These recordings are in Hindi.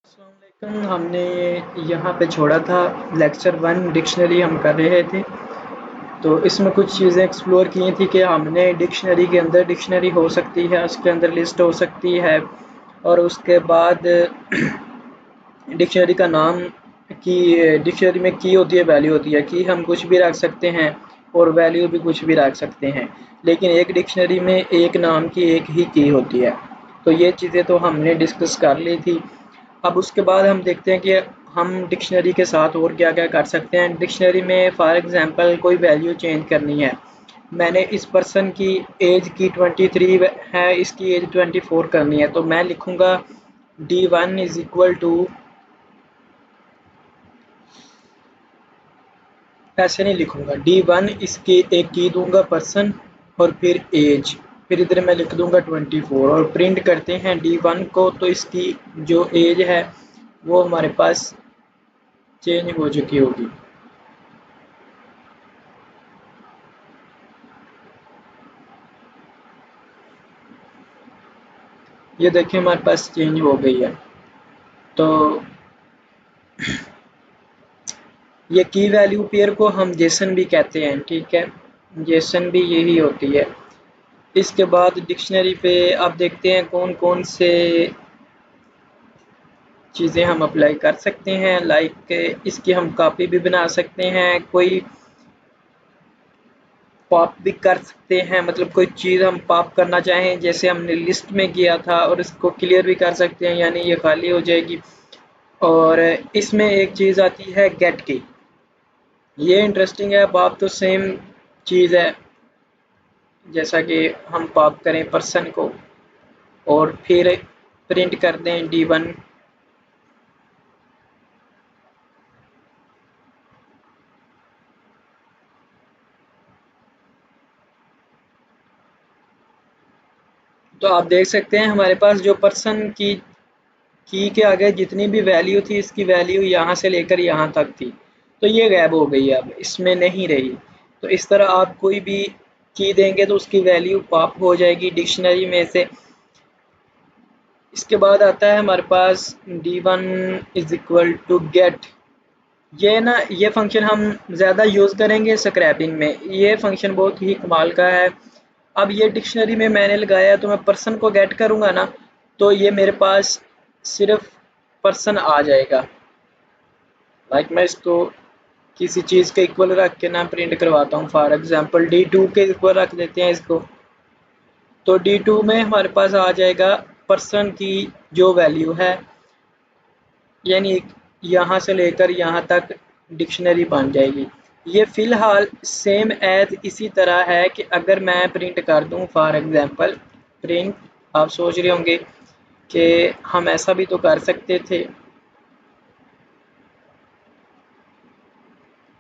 अस्सलामुअलैकुम। हमने यहाँ पे छोड़ा था लेक्चर 1 डिक्शनरी हम कर रहे थे। तो इसमें कुछ चीज़ें एक्सप्लोर की थी कि हमने डिक्शनरी के अंदर डिक्शनरी हो सकती है, उसके अंदर लिस्ट हो सकती है और उसके बाद डिक्शनरी का नाम की डिक्शनरी में की होती है, वैल्यू होती है कि हम कुछ भी रख सकते हैं और वैल्यू भी कुछ भी रख सकते हैं, लेकिन एक डिक्शनरी में एक नाम की एक ही की होती है। तो ये चीज़ें तो हमने डिस्कस कर ली थी। अब उसके बाद हम देखते हैं कि हम डिक्शनरी के साथ और क्या-क्या कर सकते हैं। डिक्शनरी में फॉर एग्ज़ाम्पल कोई वैल्यू चेंज करनी है। मैंने इस पर्सन की एज की 23 है, इसकी एज 24 करनी है, तो मैं लिखूँगा D1 इज़ इक्वल टू, ऐसे नहीं लिखूँगा, D1 इसकी एक की दूँगा पर्सन और फिर एज, फिर इधर मैं लिख दूँगा 24 और प्रिंट करते हैं D1 को। तो इसकी जो एज है वो हमारे पास चेंज हो चुकी होगी। ये देखिए हमारे पास चेंज हो गई है। तो ये की वैल्यू पेयर को हम जेसन भी कहते हैं, ठीक है, जेसन भी यही होती है। इसके बाद डिक्शनरी पे आप देखते हैं कौन कौन से चीज़ें हम अप्लाई कर सकते हैं। लाइक इसकी हम कॉपी भी बना सकते हैं, कोई पॉप भी कर सकते हैं, मतलब कोई चीज़ हम पॉप करना चाहें जैसे हमने लिस्ट में किया था, और इसको क्लियर भी कर सकते हैं, यानी ये खाली हो जाएगी। और इसमें एक चीज़ आती है गेट की, ये इंटरेस्टिंग है। पॉप तो सेम चीज़ है, जैसा कि हम पॉप करें पर्सन को और फिर प्रिंट कर दें D1। तो आप देख सकते हैं हमारे पास जो पर्सन की के आगे जितनी भी वैल्यू थी, इसकी वैल्यू यहाँ से लेकर यहाँ तक थी, तो ये गायब हो गई, अब इसमें नहीं रही। तो इस तरह आप कोई भी की देंगे तो उसकी वैल्यू पॉप हो जाएगी डिक्शनरी में से। इसके बाद आता है हमारे पास D1 is equal to get. ये ना, ये फंक्शन हम ज़्यादा यूज़ करेंगे स्क्रैपिंग में, ये फंक्शन बहुत ही कमाल का है। अब ये डिक्शनरी में मैंने लगाया तो मैं पर्सन को गेट करूँगा ना, तो ये मेरे पास सिर्फ पर्सन आ जाएगा। लाइक मैं इसको किसी चीज़ के इक्वल रख के ना प्रिंट करवाता हूँ, फॉर एग्जांपल D2 के इक्वल रख देते हैं इसको। तो D2 में हमारे पास आ जाएगा पर्सन की जो वैल्यू है, यानी यहाँ से लेकर यहाँ तक डिक्शनरी बन जाएगी। ये फ़िलहाल सेम एज़ इसी तरह है कि अगर मैं प्रिंट कर दूँ फॉर एग्ज़ाम्पल प्रिंट, आप सोच रहे होंगे कि हम ऐसा भी तो कर सकते थे,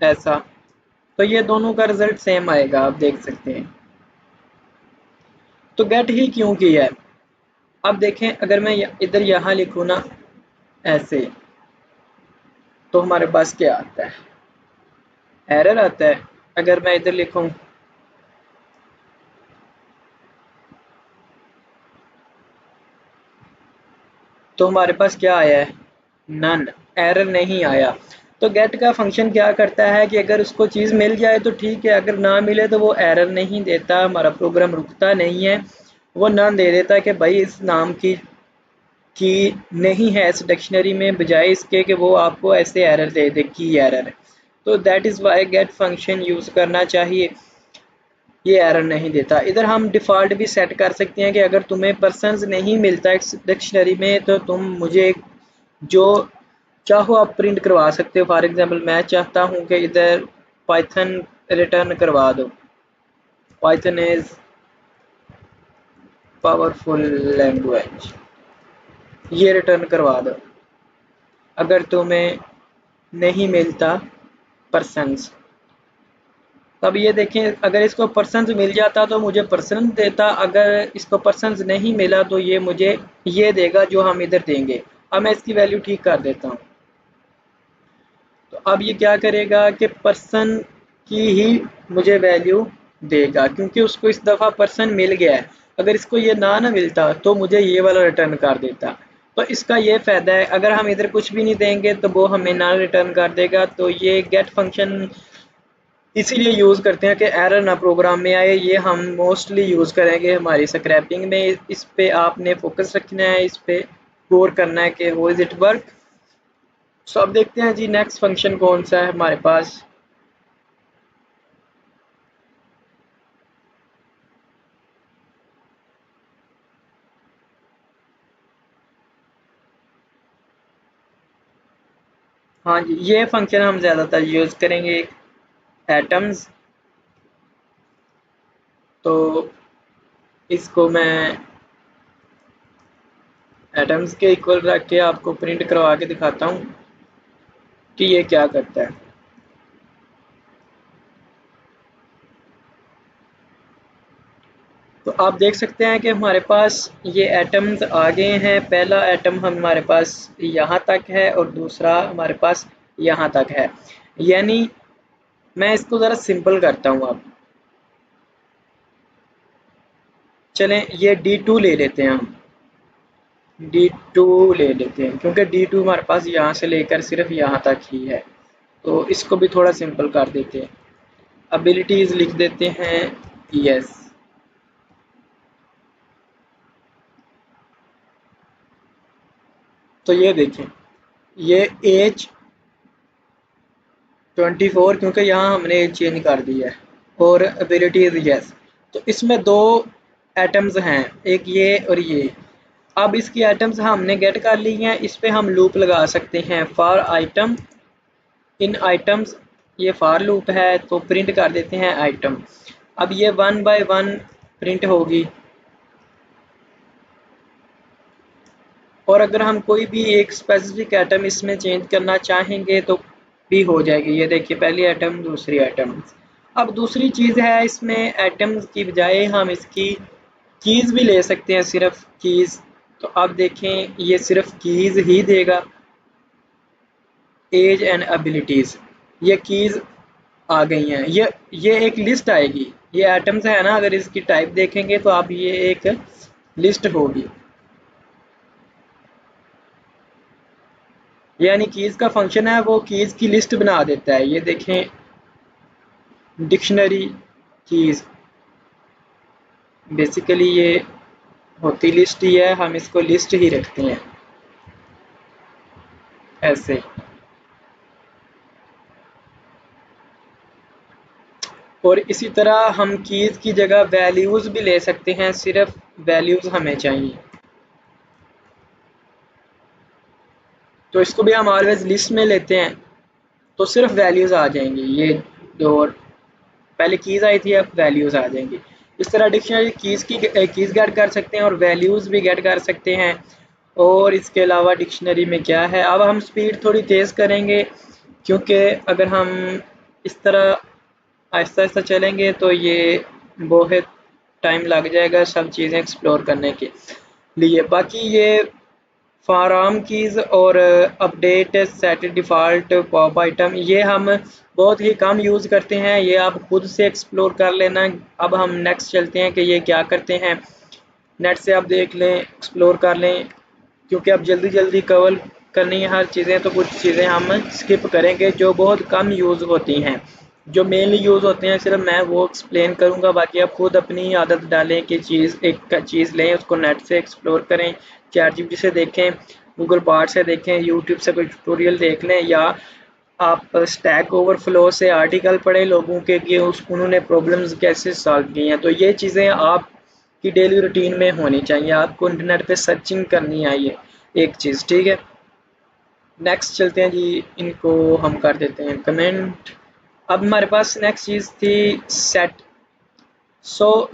ऐसा, तो ये दोनों का रिज़ल्ट सेम आएगा, आप देख सकते हैं। तो गेट ही क्यों किया है? अब देखें, अगर मैं इधर यहाँ लिखूँ ना ऐसे, तो हमारे पास क्या आता है? एरर आता है। अगर मैं इधर लिखूँ तो हमारे पास क्या आया है? नन, एरर नहीं आया। तो गेट का फंक्शन क्या करता है कि अगर उसको चीज़ मिल जाए तो ठीक है, अगर ना मिले तो वो एरर नहीं देता, हमारा प्रोग्राम रुकता नहीं है, वो नन दे देता है कि भाई इस नाम की नहीं है इस डिक्शनरी में, बजाय इसके कि वो आपको ऐसे एरर दे दे की एरर। तो that is why get function use करना चाहिए, ये एरर नहीं देता। इधर हम डिफ़ॉल्ट भी सेट कर सकते हैं कि अगर तुम्हें पर्सन्स नहीं मिलता इस डिक्शनरी में तो तुम मुझे जो चाहो आप प्रिंट करवा सकते हो। फॉर एग्जांपल मैं चाहता हूँ कि इधर पाइथन रिटर्न करवा दो, पाइथन इज़ पावरफुल लैंग्वेज, ये रिटर्न करवा दो अगर तुम्हें नहीं मिलता पर्सन्स। तब ये देखें, अगर इसको पर्सन्स मिल जाता तो मुझे पर्सन देता, अगर इसको पर्सन्स नहीं मिला तो ये मुझे ये देगा जो हम इधर देंगे। अब मैं इसकी वैल्यू ठीक कर देता हूँ। तो अब ये क्या करेगा कि पर्सन की ही मुझे वैल्यू देगा, क्योंकि उसको इस दफ़ा पर्सन मिल गया है। अगर इसको ये ना मिलता तो मुझे ये वाला रिटर्न कर देता। तो इसका ये फ़ायदा है, अगर हम इधर कुछ भी नहीं देंगे तो वो हमें ना रिटर्न कर देगा। तो ये गेट फंक्शन इसीलिए यूज़ करते हैं कि एरर ना प्रोग्राम में आए। ये हम मोस्टली यूज़ करेंगे हमारी स्क्रैपिंग में। इस पे आपने फोकस रखना है, इस पे गौर करना है कि हाउ इज़ इट वर्क। सो अब देखते हैं जी नेक्स्ट फंक्शन कौन सा है हमारे पास। हाँ जी, ये फंक्शन हम ज़्यादातर यूज़ करेंगे, एटम्स। तो इसको मैं एटम्स के इक्वल रख के आपको प्रिंट करवा के दिखाता हूँ कि ये क्या करता है। तो आप देख सकते हैं कि हमारे पास ये एटम्स आ गए हैं। पहला एटम हमारे पास यहाँ तक है और दूसरा हमारे पास यहाँ तक है। यानी मैं इसको ज़रा सिंपल करता हूँ अब। चलें ये D2 ले लेते हैं हम। D2 ले लेते हैं क्योंकि D2 हमारे पास यहाँ से लेकर सिर्फ यहाँ तक ही है। तो इसको भी थोड़ा सिंपल कर देते हैं। एबिलिटीज़ लिख देते हैं यस। तो ये देखें, ये एज 24 क्योंकि यहाँ हमने एज चेंज कर दी है और एबिलिटीज यस। तो इसमें दो एटम्स हैं, एक ये और ये। अब इसकी एटम्स हमने गेट कर ली हैं। इस पे हम लूप लगा सकते हैं फॉर आइटम इन आइटम्स। ये फॉर लूप है तो प्रिंट कर देते हैं आइटम। अब ये 1 बाय 1 प्रिंट होगी। और अगर हम कोई भी एक स्पेसिफिक आइटम इसमें चेंज करना चाहेंगे तो भी हो जाएगी। ये देखिए पहली आइटम दूसरी आइटम। अब दूसरी चीज़ है इसमें आइटम्स की बजाय हम इसकी कीज़ भी ले सकते हैं, सिर्फ कीज़। तो आप देखें ये सिर्फ कीज़ ही देगा, एज एंड एबिलिटीज़। ये कीज़ आ गई हैं। ये एक लिस्ट आएगी। ये आइटम्स है ना, अगर इसकी टाइप देखेंगे तो आप ये एक लिस्ट होगी। यानी कीज़ का फंक्शन है वो कीज़ की लिस्ट बना देता है। ये देखें डिक्शनरी कीज़, बेसिकली ये होती लिस्ट ही है, हम इसको लिस्ट ही रखते हैं ऐसे। और इसी तरह हम कीज़ की जगह वैल्यूज़ भी ले सकते हैं, सिर्फ वैल्यूज़ हमें चाहिए। तो इसको भी हम ऑलवेज लिस्ट में लेते हैं तो सिर्फ वैल्यूज़ आ जाएंगी। ये जो पहले कीज़ आई थी अब वैल्यूज़ आ जाएंगी। इस तरह डिक्शनरी कीज़ गेट कर सकते हैं और वैल्यूज़ भी गेट कर सकते हैं। और इसके अलावा डिक्शनरी में क्या है, अब हम स्पीड थोड़ी तेज़ करेंगे क्योंकि अगर हम इस तरह आहिस्ता आहिस्ता चलेंगे तो ये बहुत टाइम लग जाएगा सब चीज़ें एक्सप्लोर करने के लिए। बाकी ये फाराम कीज़ और update set default pop item ये हम बहुत ही कम यूज़ करते हैं, ये आप खुद से एक्सप्लोर कर लेना। अब हम नेक्स्ट चलते हैं कि ये क्या करते हैं। नेट से आप देख लें, एक्सप्लोर कर लें, क्योंकि अब जल्दी जल्दी कवर करनी है हर चीज़ें तो कुछ चीज़ें हम स्किप करेंगे जो बहुत कम यूज़ होती हैं। जो मेनली यूज़ होते हैं सिर्फ मैं वो एक्सप्लेन करूँगा, बाकी आप खुद अपनी आदत डालें कि एक चीज़ लें उसको नेट से एक्सप्लोर करें, चैटजीपीटी से देखें, गूगल बार्ड से देखें, यूट्यूब से कोई ट्यूटोरियल देख लें, या आप स्टैक ओवरफ्लो से आर्टिकल पढ़ें लोगों के कि उन्होंने प्रॉब्लम्स कैसे सॉल्व की हैं। तो ये चीज़ें आप की डेली रूटीन में होनी चाहिए। आपको इंटरनेट पे सर्चिंग करनी है एक चीज़, ठीक है। नेक्स्ट चलते हैं जी, इनको हम कर देते हैं कमेंट। अब हमारे पास नेक्स्ट चीज़ थी सेट।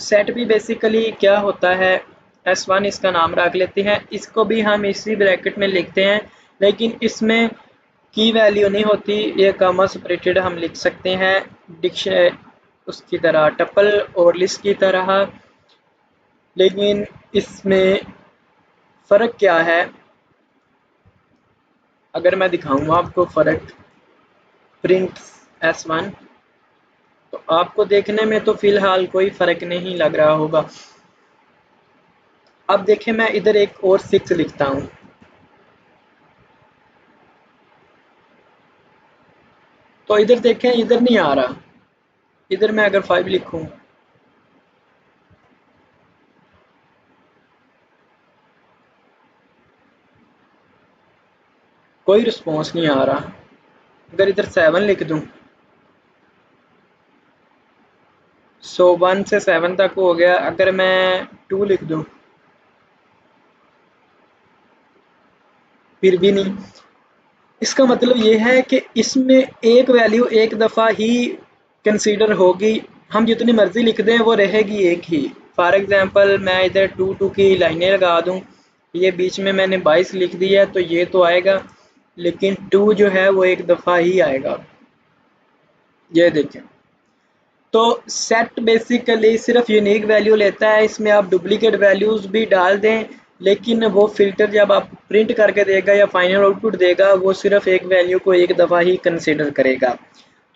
सेट भी बेसिकली क्या होता है, S1 इसका नाम रख लेते हैं। इसको भी हम इसी ब्रैकेट में लिखते हैं लेकिन इसमें की वैल्यू नहीं होती, ये कॉमा सेपरेटेड हम लिख सकते हैं डिक्शन उसकी तरह, टपल और लिस्ट की तरह। लेकिन इसमें फ़र्क क्या है, अगर मैं दिखाऊंगा आपको फ़र्क प्रिंट S1 तो आपको देखने में तो फ़िलहाल कोई फ़र्क नहीं लग रहा होगा। अब देखें मैं इधर एक और 6 लिखता हूँ तो इधर देखें, इधर नहीं आ रहा। इधर मैं अगर 5 लिखूं, कोई रिस्पॉन्स नहीं आ रहा। अगर इधर 7 लिख दूं, सो 1 से 7 तक हो गया। अगर मैं 2 लिख दूं, फिर भी नहीं। इसका मतलब ये है कि इसमें एक वैल्यू एक दफ़ा ही कंसीडर होगी। हम जितनी मर्जी लिख दें वो रहेगी एक ही। फॉर एग्जांपल मैं इधर 2 की लाइनें लगा दूं, ये बीच में मैंने 22 लिख दिया है, तो ये तो आएगा, लेकिन 2 जो है वो एक दफ़ा ही आएगा। ये देखें। तो सेट बेसिकली सिर्फ यूनिक वैल्यू लेता है, इसमें आप डुप्लीकेट वैल्यूज़ भी डाल दें, लेकिन वो फ़िल्टर जब आप प्रिंट करके देगा या फाइनल आउटपुट देगा, वो सिर्फ एक वैल्यू को एक दफ़ा ही कंसिडर करेगा।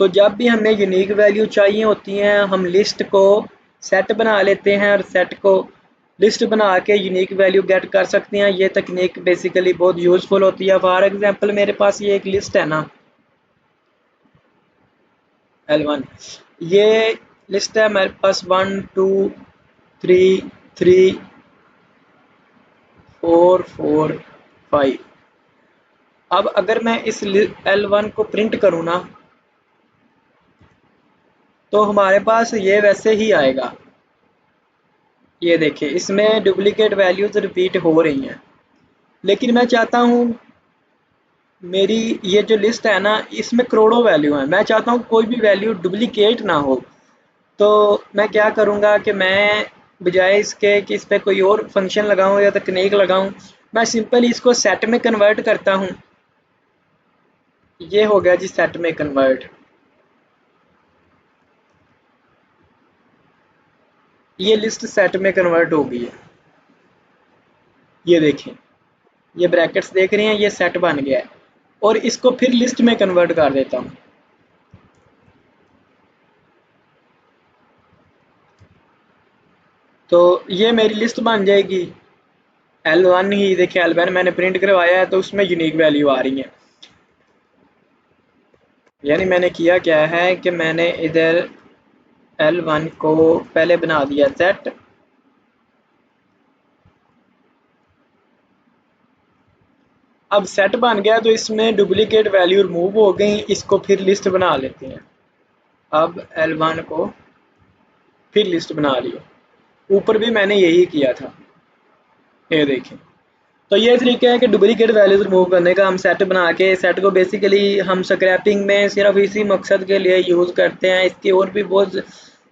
तो जब भी हमें यूनिक वैल्यू चाहिए होती हैं, हम लिस्ट को सेट बना लेते हैं और सेट को लिस्ट बना के यूनिक वैल्यू गेट कर सकते हैं। ये तकनीक बेसिकली बहुत यूज़फुल होती है। फॉर एग्जांपल मेरे पास ये एक लिस्ट है ना, L1, ये लिस्ट है मेरे पास 1 2 3 3 4 4 5। अब अगर मैं इस L1 को प्रिंट करूँ ना, तो हमारे पास ये वैसे ही आएगा। ये देखिए, इसमें डुप्लीकेट वैल्यूज रिपीट हो रही हैं, लेकिन मैं चाहता हूँ मेरी ये जो लिस्ट है ना, इसमें करोड़ों वैल्यू हैं। मैं चाहता हूँ कोई भी वैल्यू डुप्लीकेट ना हो। तो मैं क्या करूँगा कि मैं बजाय इसके कि इस पे कोई और फंक्शन लगाऊँ या तकनीक लगाऊँ, मैं सिंपली इसको सेट में कन्वर्ट करता हूँ। ये हो गया जी सेट में कन्वर्ट। ये लिस्ट सेट में कन्वर्ट हो गई है। ये देखें, ये ब्रैकेट्स देख रहे हैं, ये सेट बन गया है। और इसको फिर लिस्ट में कन्वर्ट कर देता हूँ। तो ये मेरी लिस्ट बन जाएगी। L1 ही देखिए, L1 मैंने प्रिंट करवाया है, तो उसमें यूनिक वैल्यू आ रही है। यानी मैंने किया क्या है कि मैंने इधर L1 को पहले बना दिया सेट। अब सेट बन गया, तो इसमें डुप्लीकेट वैल्यू रिमूव हो गई। इसको फिर लिस्ट बना लेते हैं। अब L1 को फिर लिस्ट बना लिया। ऊपर भी मैंने यही किया था। ये देखें। तो ये तरीका है कि डुप्लीकेट वैल्यूज रिमूव करने का। हम सेट बना के, सेट को बेसिकली हम स्क्रैपिंग में सिर्फ इसी मकसद के लिए यूज़ करते हैं। इसके और भी बहुत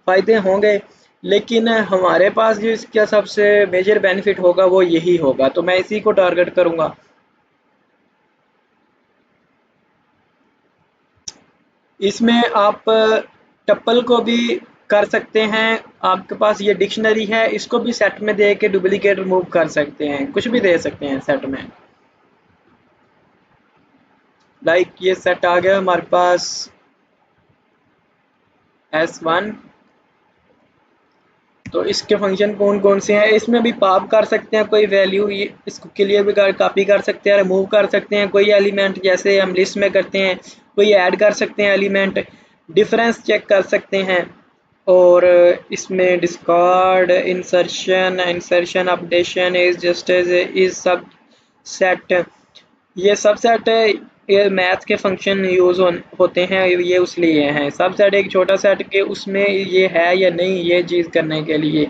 फ़ायदे होंगे, लेकिन हमारे पास जो इसका सबसे मेजर बेनिफिट होगा वो यही होगा, तो मैं इसी को टारगेट करूँगा। इसमें आप टप्पल को भी कर सकते हैं। आपके पास ये डिक्शनरी है, इसको भी सेट में दे के डुप्लीकेट रिमूव कर सकते हैं, कुछ भी दे सकते हैं सेट में। लाइक ये सेट आ गया हमारे पास S1। तो इसके फंक्शन कौन कौन से हैं, इसमें भी पॉप कर सकते हैं कोई वैल्यू, ये इसको क्लियर भी कर कॉपी कर सकते हैं, रिमूव कर सकते हैं कोई एलिमेंट, जैसे हम लिस्ट में करते हैं। कोई ऐड कर सकते हैं एलिमेंट, डिफरेंस चेक कर सकते हैं। और इसमें discard, insertion, updation, is just as, is sub set, ये सबसेट ये मैथ के फंक्शन यूज़ होते हैं, ये उस लिए हैं। सबसेट एक छोटा सेट के उसमें ये है या नहीं, ये चीज़ करने के लिए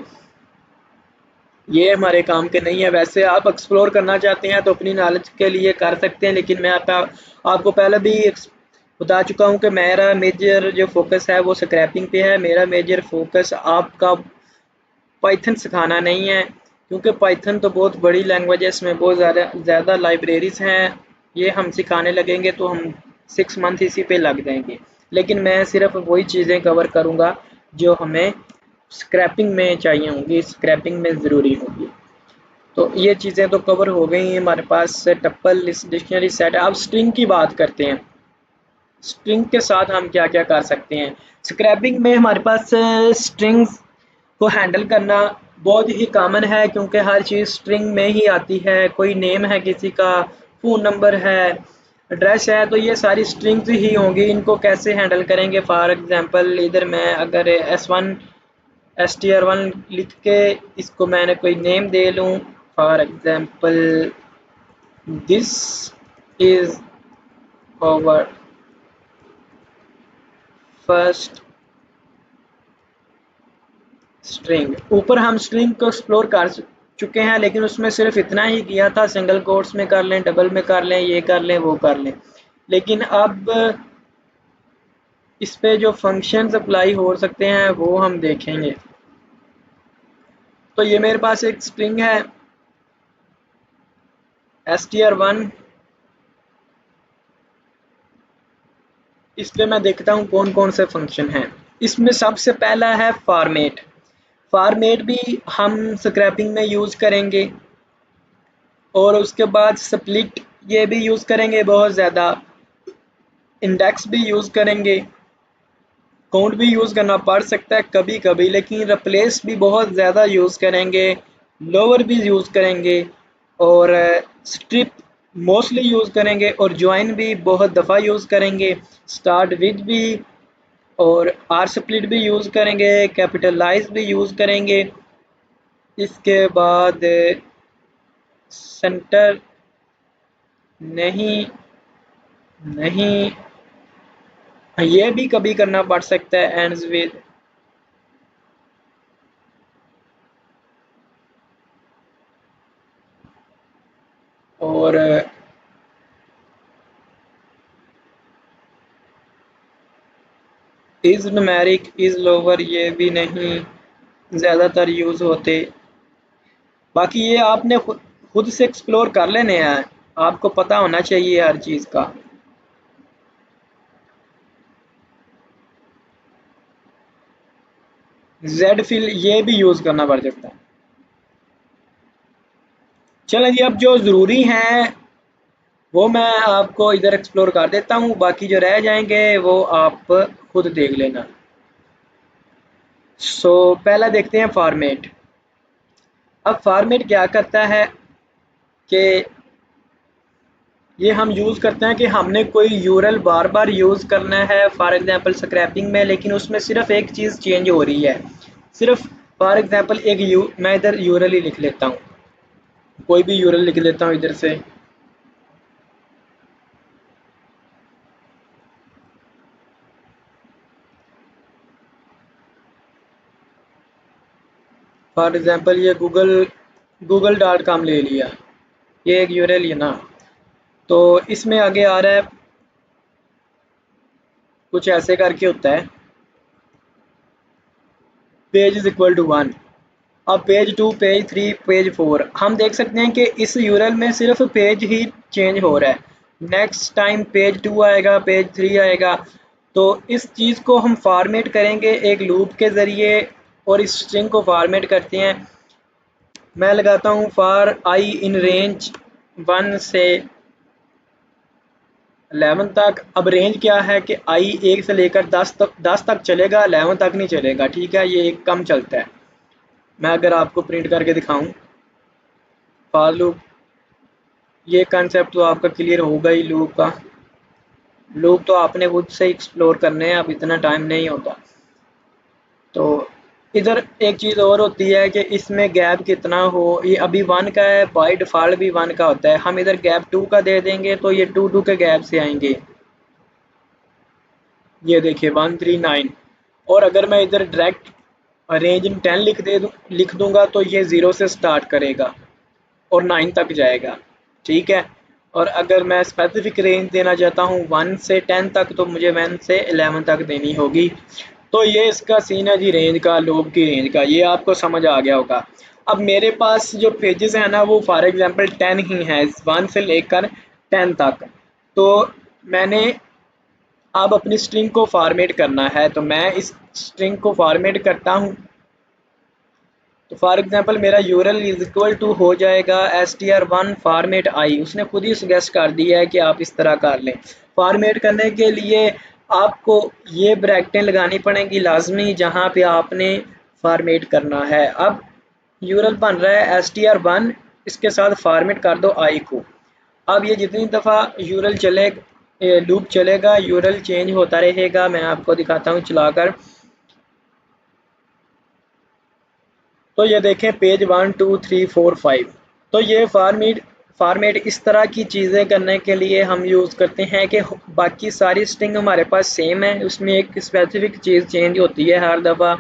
ये हमारे काम के नहीं है। वैसे आप एक्सप्लोर करना चाहते हैं तो अपनी नॉलेज के लिए कर सकते हैं, लेकिन मैं आपको पहले भी बता चुका हूँ कि मेरा मेजर जो फोकस है वो स्क्रैपिंग पे है। मेरा मेजर फोकस आपका पाइथन सिखाना नहीं है, क्योंकि पाइथन तो बहुत बड़ी लैंग्वेज है, इसमें बहुत ज़्यादा लाइब्रेरीज़ हैं। ये हम सिखाने लगेंगे तो हम 6 मंथ इसी पे लग जाएंगे। लेकिन मैं सिर्फ वही चीज़ें कवर करूँगा जो हमें स्क्रैपिंग में चाहिए होंगी, स्क्रैपिंग में ज़रूरी होगी। तो ये चीज़ें तो कवर हो गई हैं हमारे पास। टप्पल डिक्शनरी सेट। अब स्ट्रिंग की बात करते हैं। स्ट्रिंग के साथ हम क्या क्या कर सकते हैं स्क्रैपिंग में। हमारे पास स्ट्रिंग्स को हैंडल करना बहुत ही कॉमन है, क्योंकि हर चीज़ स्ट्रिंग में ही आती है। कोई नेम है किसी का, फ़ोन नंबर है, एड्रेस है, तो ये सारी स्ट्रिंग्स ही होंगी। इनको कैसे हैंडल करेंगे? फॉर एग्जांपल इधर मैं अगर S1 str1 लिख के इसको मैंने कोई नेम दे लूँ, for example this is our first string. ऊपर हम स्ट्रिंग को एक्सप्लोर कर चुके हैं, लेकिन उसमें सिर्फ इतना ही किया था, सिंगल कोट्स में कर लें, डबल में कर लें, ये कर लें, वो कर लें। लेकिन अब इस पे जो फंक्शंस अप्लाई हो सकते हैं वो हम देखेंगे। तो ये मेरे पास एक स्ट्रिंग है str1। इस पे मैं देखता हूँ कौन कौन से फंक्शन हैं। इसमें सबसे पहला है फॉर्मेट। फॉर्मेट भी हम स्क्रैपिंग में यूज़ करेंगे, और उसके बाद स्प्लिट ये भी यूज़ करेंगे बहुत ज़्यादा, इंडेक्स भी यूज़ करेंगे, काउंट भी यूज़ करना पड़ सकता है कभी कभी, लेकिन रिप्लेस भी बहुत ज़्यादा यूज़ करेंगे, लोअर भी यूज़ करेंगे, और स्ट्रिप मोस्टली यूज़ करेंगे, और ज्वाइन भी बहुत दफ़ा यूज़ करेंगे, स्टार्ट विद भी, और आर स्प्लिट भी यूज़ करेंगे, कैपिटलाइज भी यूज़ करेंगे। इसके बाद सेंटर नहीं, नहीं, ये भी कभी करना पड़ सकता है, एंड्स विद। और इज न्यूमेरिक, इज लोअर, ये भी नहीं ज़्यादातर यूज़ होते। बाकी ये आपने खुद से एक्सप्लोर कर लेने हैं, आपको पता होना चाहिए हर चीज़ का। जेड फिल ये भी यूज़ करना पड़ सकता है। चलें जी, अब जो ज़रूरी हैं वो मैं आपको इधर एक्सप्लोर कर देता हूँ, बाकी जो रह जाएंगे वो आप खुद देख लेना। सो पहला देखते हैं फॉर्मेट। अब फॉर्मेट क्या करता है कि ये हम यूज़ करते हैं कि हमने कोई यूरल बार बार यूज़ करना है, फॉर एग्जांपल स्क्रैपिंग में, लेकिन उसमें सिर्फ एक चीज़ चेंज हो रही है। सिर्फ फॉर एग्जांपल एक मैं इधर यूरल ही लिख लेता हूँ, कोई भी यूरल लिख लेता हूँ इधर से। फॉर एग्जांपल ये गूगल.com ले लिया, ये एक यूरल है ना। तो इसमें आगे आ रहा है कुछ ऐसे करके होता है, पेज इज इक्वल टू 1। अब पेज 2, पेज 3, पेज 4, हम देख सकते हैं कि इस यूरल में सिर्फ पेज ही चेंज हो रहा है। नेक्स्ट टाइम पेज 2 आएगा, पेज 3 आएगा। तो इस चीज़ को हम फॉर्मेट करेंगे एक लूप के ज़रिए, और इस स्ट्रिंग को फॉर्मेट करते हैं। मैं लगाता हूँ फॉर आई इन रेंज 1 से 11 तक। अब रेंज क्या है कि आई 1 से लेकर 10 तक चलेगा, 11 तक नहीं चलेगा, ठीक है, ये एक कम चलता है। मैं अगर आपको प्रिंट करके दिखाऊं फॉर लूप, ये कंसेप्ट तो आपका क्लियर होगा ही। लूप तो आपने खुद से एक्सप्लोर करने हैं, अब इतना टाइम नहीं होता। तो इधर एक चीज़ और होती है कि इसमें गैप कितना हो। ये अभी 1 का है, बाय डिफ़ॉल्ट भी 1 का होता है। हम इधर गैप 2 का दे देंगे तो ये 2 के गैप से आएंगे। ये देखिए 139। और अगर मैं इधर डायरेक्ट रेंज इन 10 लिख दूंगा तो ये 0 से स्टार्ट करेगा और 9 तक जाएगा, ठीक है। और अगर मैं स्पेसिफिक रेंज देना चाहता हूँ 1 से 10 तक, तो मुझे 1 से 11 तक देनी होगी। तो ये इसका सीन है जी रेंज का, लूप की रेंज का, ये आपको समझ आ गया होगा। अब मेरे पास जो पेजेस हैं ना वो फॉर एग्जांपल 10 ही हैं, 1 से लेकर 10 तक। तो मैंने अब अपनी स्ट्रिंग को फॉर्मेट करना है, तो मैं इस स्ट्रिंग को फॉर्मेट करता हूँ। तो फॉर एग्जांपल मेरा यूरल इज इक्वल टू हो जाएगा str1 फॉर्मेट आई। उसने खुद ही सजेस्ट कर दिया है कि आप इस तरह कर लें। फॉर्मेट करने के लिए आपको ये ब्रैकेटें लगानी पड़ेंगी लाजमी, जहाँ पे आपने फॉर्मेट करना है। अब यूरल बन रहा है str1, इसके साथ फॉर्मेट कर दो आई को। अब ये जितनी दफ़ा यूरल चले लूप चलेगा यूरल चेंज होता रहेगा। मैं आपको दिखाता हूँ चलाकर। तो ये देखें पेज 1 2 3 4 5। तो ये फॉर्मेट इस तरह की चीज़ें करने के लिए हम यूज़ करते हैं कि बाकी सारी स्ट्रिंग हमारे पास सेम है, उसमें एक स्पेसिफिक चीज़ चेंज होती है हर दफ़ा।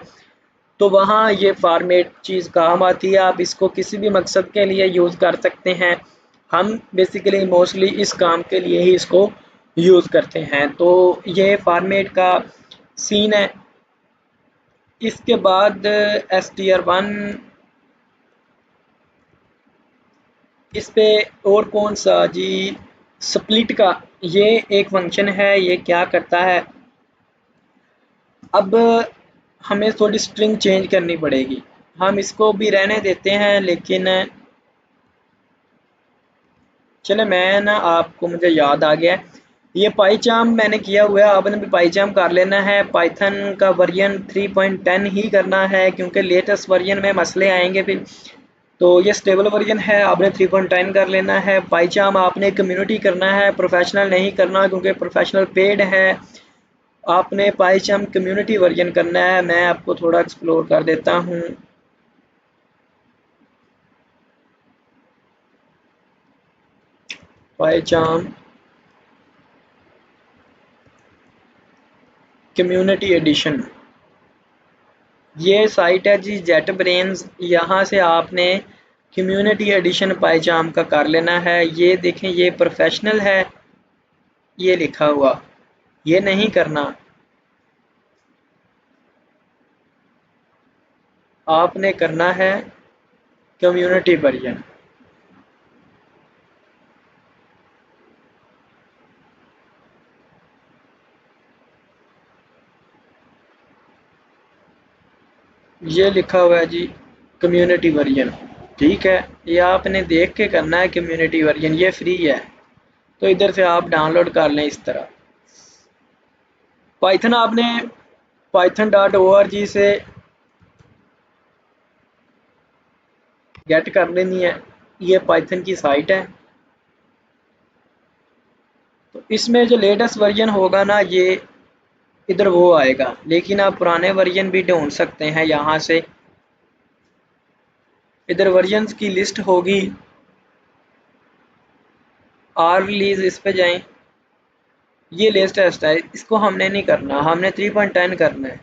तो वहाँ ये फॉर्मेट चीज़ काम आती है। आप इसको किसी भी मकसद के लिए यूज़ कर सकते हैं। हम बेसिकली मोस्टली इस काम के लिए ही इसको यूज़ करते हैं। तो ये फॉर्मेट का सीन है। इसके बाद str1 इस पे और कौन सा जी, स्प्लिट का ये एक फंक्शन है। ये क्या करता है, अब हमें थोड़ी स्ट्रिंग चेंज करनी पड़ेगी। हम इसको भी रहने देते हैं, लेकिन चले मैं ना आपको मुझे याद आ गया है। ये पाईचार्म मैंने किया हुआ है, आपने भी पाईचार्म कर लेना है। पाइथन का वर्जन 3.10 ही करना है, क्योंकि लेटेस्ट वर्जन में मसले आएंगे फिर। तो ये स्टेबल वर्जन है, आपने 3.10 कर लेना है। पाईचार्म आपने कम्युनिटी करना है, प्रोफेशनल नहीं करना, क्योंकि प्रोफेशनल पेड है। आपने पाईचार्म कम्युनिटी वर्जन करना है। मैं आपको थोड़ा एक्सप्लोर कर देता हूँ। पाईचार्म कम्युनिटी एडिशन, ये साइट है जी जेट ब्रेन्स। यहाँ से आपने कम्युनिटी एडिशन पाईचार्म का कर लेना है। ये देखें ये प्रोफेशनल है, ये लिखा हुआ, ये नहीं करना। आपने करना है कम्युनिटी वर्जन। ये लिखा हुआ है जी कम्युनिटी वर्जन, ठीक है। ये आपने देख के करना है कम्युनिटी वर्जन, ये फ्री है। तो इधर से आप डाउनलोड कर लें इस तरह। पाइथन आपने python.org से गेट कर लेनी है। ये पाइथन की साइट है। तो इसमें जो लेटेस्ट वर्जन होगा ना, ये इधर वो आएगा, लेकिन आप पुराने वर्जन भी ढूंढ सकते हैं यहाँ से। इधर वर्जन्स की लिस्ट होगी, आर रिलीज इस पे जाएं। ये लेटेस्ट है, इसको हमने नहीं करना, हमने 3.10 करना है।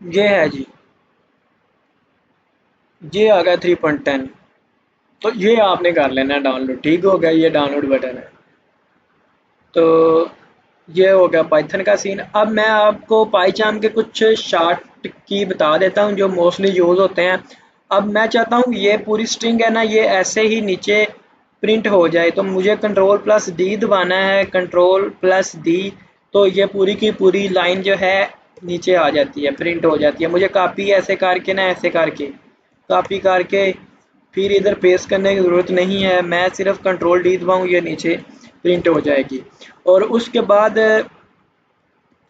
ये है जी, ये आ गया 3.10। तो ये आपने कर लेना है डाउनलोड, ठीक हो गया, ये डाउनलोड बटन है। तो ये हो गया पाइथन का सीन। अब मैं आपको पाईचार्म के कुछ शार्ट की बता देता हूँ जो मोस्टली यूज़ होते हैं। अब मैं चाहता हूँ ये पूरी स्ट्रिंग है ना, ये ऐसे ही नीचे प्रिंट हो जाए। तो मुझे कंट्रोल प्लस डी दबाना है, कंट्रोल प्लस डी। तो ये पूरी की पूरी लाइन जो है नीचे आ जाती है, प्रिंट हो जाती है। मुझे कॉपी ऐसे करके ना, ऐसे करके कॉपी करके फिर इधर पेस्ट करने की ज़रूरत नहीं है। मैं सिर्फ कंट्रोल डी दबाऊँ, ये नीचे प्रिंट हो जाएगी। और उसके बाद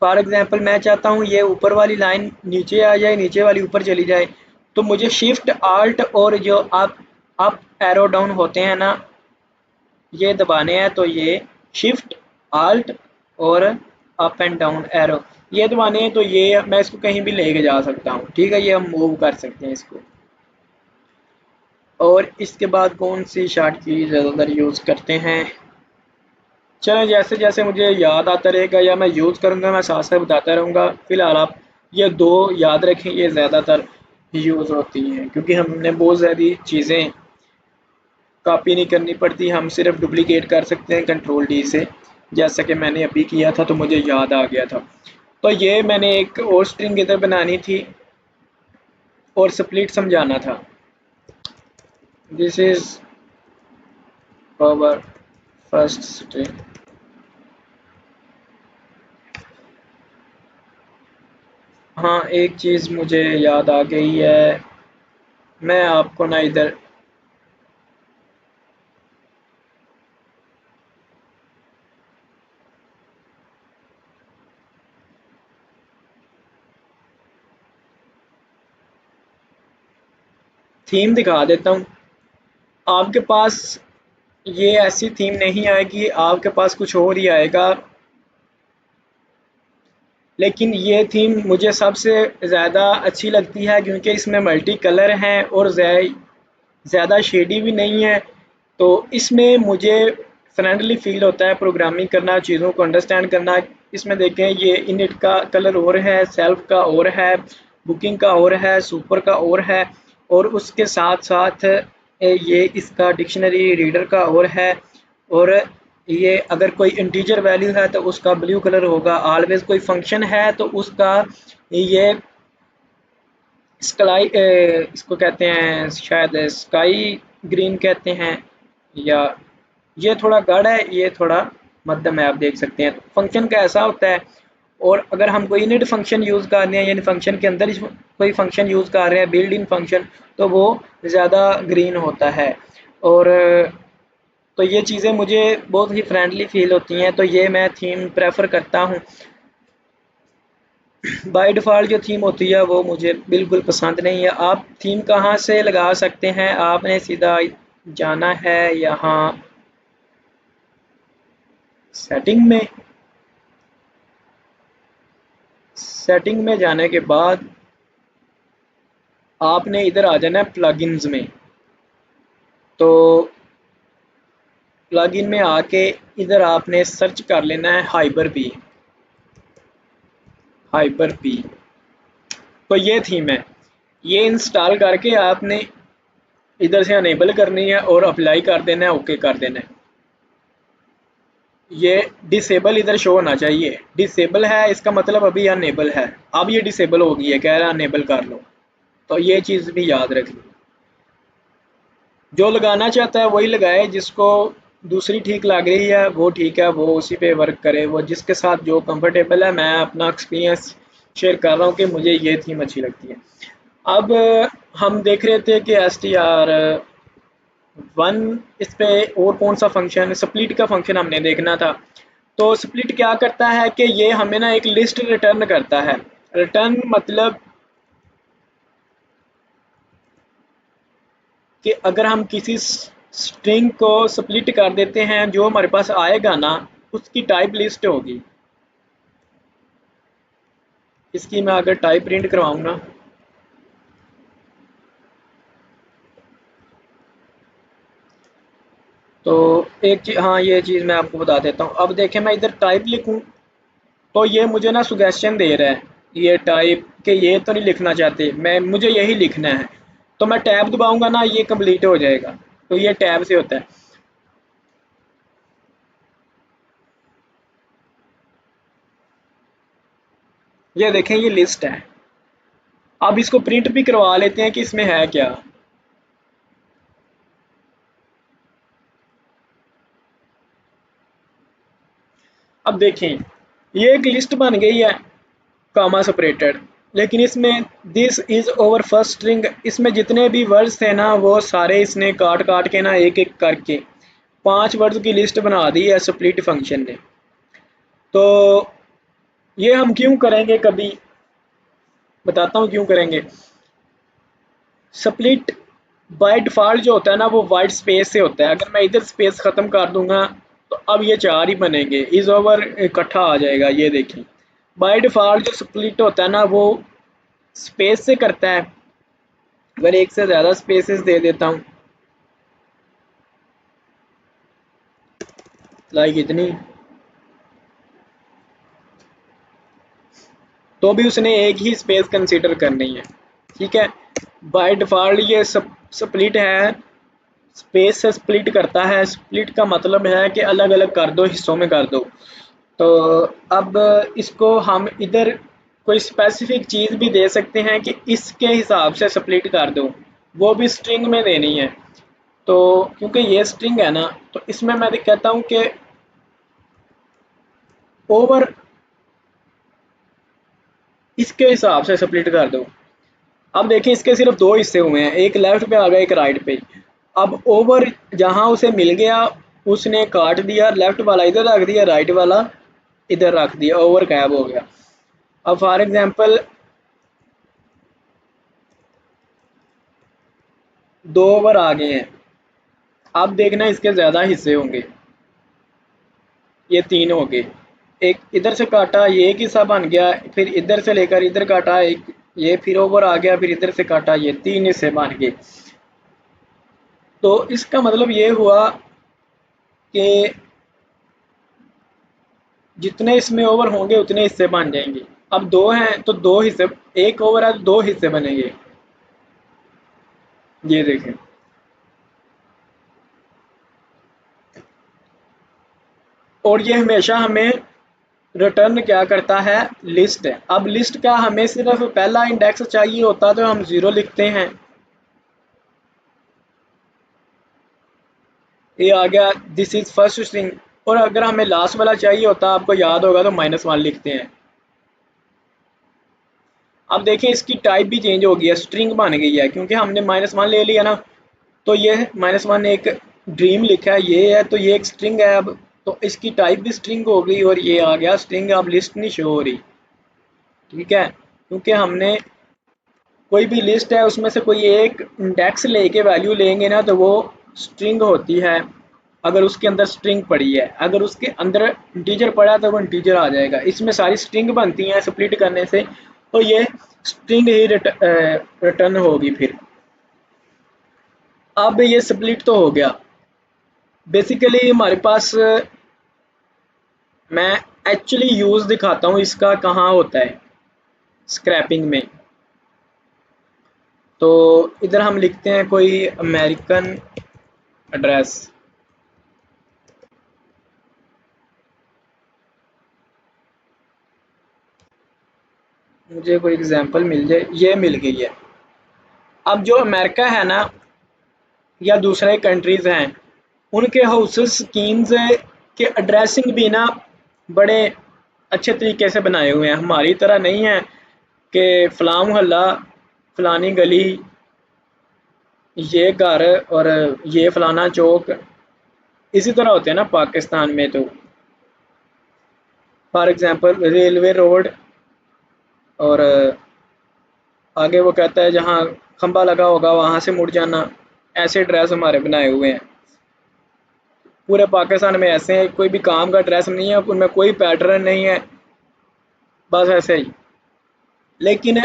फॉर एग्जांपल मैं चाहता हूँ ये ऊपर वाली लाइन नीचे आ जाए, नीचे वाली ऊपर चली जाए। तो मुझे शिफ्ट आल्ट और जो अप एरो डाउन होते हैं ना, ये दबाने हैं। तो ये शिफ्ट आल्ट और अप एंड डाउन एरो ये दबाने हैं। तो ये मैं इसको कहीं भी लेके जा सकता हूँ, ठीक है। ये हम मूव कर सकते हैं इसको। और इसके बाद कौन सी शार्ट की ज़्यादातर यूज़ करते हैं, चलें जैसे जैसे मुझे याद आता रहेगा या मैं यूज़ करूँगा मैं साथ साथ बताता रहूँगा। फ़िलहाल आप ये दो याद रखें, ये ज़्यादातर यूज़ होती हैं, क्योंकि हमने बहुत ज़्यादा चीज़ें कॉपी नहीं करनी पड़ती, हम सिर्फ डुप्लिकेट कर सकते हैं कंट्रोल डी से। जैसा कि मैंने अभी किया था तो मुझे याद आ गया था। तो ये मैंने एक और स्ट्रिंग इधर बनानी थी और स्प्लिट समझाना था। This is our first string. हाँ, एक चीज़ मुझे याद आ गई है, मैं आपको ना इधर थीम दिखा देता हूँ। आपके पास ये ऐसी थीम नहीं आएगी, आपके पास कुछ और ही आएगा। लेकिन ये थीम मुझे सबसे ज़्यादा अच्छी लगती है क्योंकि इसमें मल्टी कलर हैं और ज़्यादा शेडी भी नहीं है। तो इसमें मुझे फ्रेंडली फील होता है प्रोग्रामिंग करना, चीज़ों को अंडरस्टैंड करना। इसमें देखें, ये इनिट का कलर और है, सेल्फ का और है, बुकिंग का और है, सुपर का और है, और उसके साथ साथ ये इसका डिक्शनरी रीडर का और है। और ये अगर कोई इंटीजर वैल्यू है तो उसका ब्लू कलर होगा। ऑलवेज कोई फंक्शन है तो उसका ये स्काई, इसको कहते हैं शायद स्काई ग्रीन कहते हैं, या ये थोड़ा गाढ़ा है, ये थोड़ा मध्यम है, आप देख सकते हैं। फंक्शन का ऐसा होता है। और अगर हम कोई इनिट फंक्शन यूज़ कर रहे हैं, यानी फंक्शन के अंदर ही कोई फंक्शन यूज़ कर रहे हैं, बिल्ड इन फंक्शन, तो वो ज़्यादा ग्रीन होता है। और तो ये चीज़ें मुझे बहुत ही फ्रेंडली फील होती हैं, तो ये मैं थीम प्रेफर करता हूँ। बाय डिफ़ॉल्ट जो थीम होती है वो मुझे बिल्कुल पसंद नहीं है। आप थीम कहाँ से लगा सकते हैं, आपने सीधा जाना है यहाँ सेटिंग में। सेटिंग में जाने के बाद आपने इधर आ जाना है प्लगइन्स में। तो प्लगइन में आके इधर आपने सर्च कर लेना है हाइपर पी। हाइपर पी, तो ये थीम है। ये इंस्टॉल करके आपने इधर से अनेबल करनी है और अप्लाई कर देना है, ओके कर देना है। ये डिसेबल इधर शो होना चाहिए। डिसेबल है इसका मतलब अभी अनेबल है। अब ये डिसेबल हो गई है, कह रहा है अनेबल कर लो। तो ये चीज़ भी याद रखनी। जो लगाना चाहता है वही लगाए, जिसको दूसरी ठीक लग रही है वो ठीक है, वो उसी पे वर्क करे, वो जिसके साथ जो कंफर्टेबल है। मैं अपना एक्सपीरियंस शेयर कर रहा हूँ कि मुझे ये थीम अच्छी लगती है। अब हम देख रहे थे कि STR1 इस पे और कौन सा फंक्शन, स्प्लिट का फंक्शन हमने देखना था। तो स्प्लिट क्या करता है कि ये हमें ना एक लिस्ट रिटर्न करता है। रिटर्न मतलब कि अगर हम किसी स्ट्रिंग को स्प्लिट कर देते हैं, जो हमारे पास आएगा ना उसकी टाइप लिस्ट होगी। इसकी मैं अगर टाइप प्रिंट करवाऊंगा, तो एक चीज़, हाँ ये चीज़ मैं आपको बता देता हूँ। अब देखें, मैं इधर टाइप लिखूँ तो ये मुझे ना सुगेस्शन दे रहा है, ये टाइप के ये तो नहीं लिखना चाहते, मैं मुझे यही लिखना है। तो मैं टैब दबाऊंगा ना, ये कंप्लीट हो जाएगा। तो ये टैब से होता है। ये देखें, ये लिस्ट है। अब इसको प्रिंट भी करवा लेते हैं कि इसमें है क्या। अब देखें, ये एक लिस्ट बन गई है, कामा सेपरेटेड। लेकिन इसमें this is over first string, इसमें जितने भी वर्ड्स थे ना वो सारे इसने काट काट के ना एक एक करके 5 वर्ड्स की लिस्ट बना दी है स्प्लिट फंक्शन ने। तो ये हम क्यों करेंगे, कभी बताता हूँ क्यों करेंगे। स्प्लिट बाय डिफ़ॉल्ट जो होता है ना वो वाइट स्पेस से होता है। अगर मैं इधर स्पेस ख़त्म कर दूंगा तो अब ये 4 ही बनेंगे, इज ओवर इकट्ठा आ जाएगा। ये देखिए, बाय डिफ़ॉल्ट जो स्प्लिट होता है ना वो स्पेस से करता है। अगर एक से ज़्यादा स्पेसेस दे देता हूँ, लाइक इतनी, तो भी उसने एक ही स्पेस कंसीडर करनी है। ठीक है, बाय डिफ़ॉल्ट ये स्प्लिट है, स्पेस से स्प्लिट करता है। स्प्लिट का मतलब है कि अलग अलग कर दो, हिस्सों में कर दो। तो अब इसको हम इधर कोई स्पेसिफिक चीज़ भी दे सकते हैं कि इसके हिसाब से स्प्लिट कर दो, वो भी स्ट्रिंग में देनी है। तो क्योंकि ये स्ट्रिंग है ना, तो इसमें मैं कहता हूँ कि ओवर इसके हिसाब से स्प्लिट कर दो। अब देखिए, इसके सिर्फ 2 हिस्से हुए हैं, एक लेफ्ट पे आ गया, एक राइट पे। अब ओवर जहाँ उसे मिल गया उसने काट दिया, लेफ्ट वाला इधर रख दिया, राइट वाला इधर रख दिया, ओवर कैब हो गया। अब फॉर एग्जांपल 2 ओवर आ गए हैं। अब देखना इसके ज़्यादा हिस्से होंगे। ये 3 हो गए। एक इधर से काटा, ये एक हिस्सा बन गया, फिर इधर से लेकर इधर काटा एक, ये फिर ओवर आ गया, फिर इधर से काटा, ये 3 हिस्से बन गए। तो इसका मतलब ये हुआ कि जितने इसमें ओवर होंगे उतने हिस्से बन जाएंगे। अब 2 हैं तो 2 हिस्से, एक ओवर है तो 2 हिस्से बनेंगे। ये देखें। और ये हमेशा हमें रिटर्न क्या करता है, लिस्ट है। अब लिस्ट का हमें सिर्फ पहला इंडेक्स चाहिए होता तो हम 0 लिखते हैं, ये आ गया दिस इज फर्स्ट स्ट्रिंग। और अगर हमें लास्ट वाला चाहिए होता, आपको याद होगा, तो -1 लिखते हैं। अब देखिए इसकी टाइप भी चेंज हो गई है, स्ट्रिंग बन गई है, क्योंकि हमने -1 ले लिया ना। तो ये -1 एक ड्रीम लिखा है, ये है, तो ये एक स्ट्रिंग है अब। तो इसकी टाइप भी स्ट्रिंग हो गई और ये आ गया स्ट्रिंग। अब लिस्ट नहीं शो हो रही, ठीक है, क्योंकि हमने कोई भी लिस्ट है उसमें से कोई एक इंडेक्स लेके वैल्यू लेंगे ना, तो वो स्ट्रिंग होती है। अगर उसके अंदर स्ट्रिंग पड़ी है, अगर उसके अंदर इंटीजर पड़ा तो वो इंटीजर आ जाएगा। इसमें सारी स्ट्रिंग बनती हैं स्प्लिट करने से, तो ये स्ट्रिंग ही रिटर्न होगी फिर। अब ये स्प्लिट तो हो गया। बेसिकली हमारे पास, मैं एक्चुअली यूज़ दिखाता हूँ इसका कहाँ होता है स्क्रैपिंग में। तो इधर हम लिखते हैं कोई अमेरिकन एड्रेस, मुझे कोई एग्जांपल मिल जाए। ये मिल गई है। अब जो अमेरिका है ना, या दूसरे कंट्रीज़ हैं, उनके हाउसेस स्कीम्स के एड्रेसिंग भी ना बड़े अच्छे तरीके से बनाए हुए हैं। हमारी तरह नहीं है कि फ़लाँ मोहल्ला, फ़लानी गली, ये घर और ये फ़लाना चौक, इसी तरह होते हैं ना पाकिस्तान में। तो फॉर एग्ज़ाम्पल रेलवे रोड, और आगे वो कहता है जहाँ खंबा लगा होगा वहाँ से मुड़ जाना। ऐसे ड्रेस हमारे बनाए हुए हैं। पूरे पाकिस्तान में ऐसे हैं, कोई भी काम का ड्रेस नहीं है, उनमें कोई पैटर्न नहीं है, बस ऐसे ही। लेकिन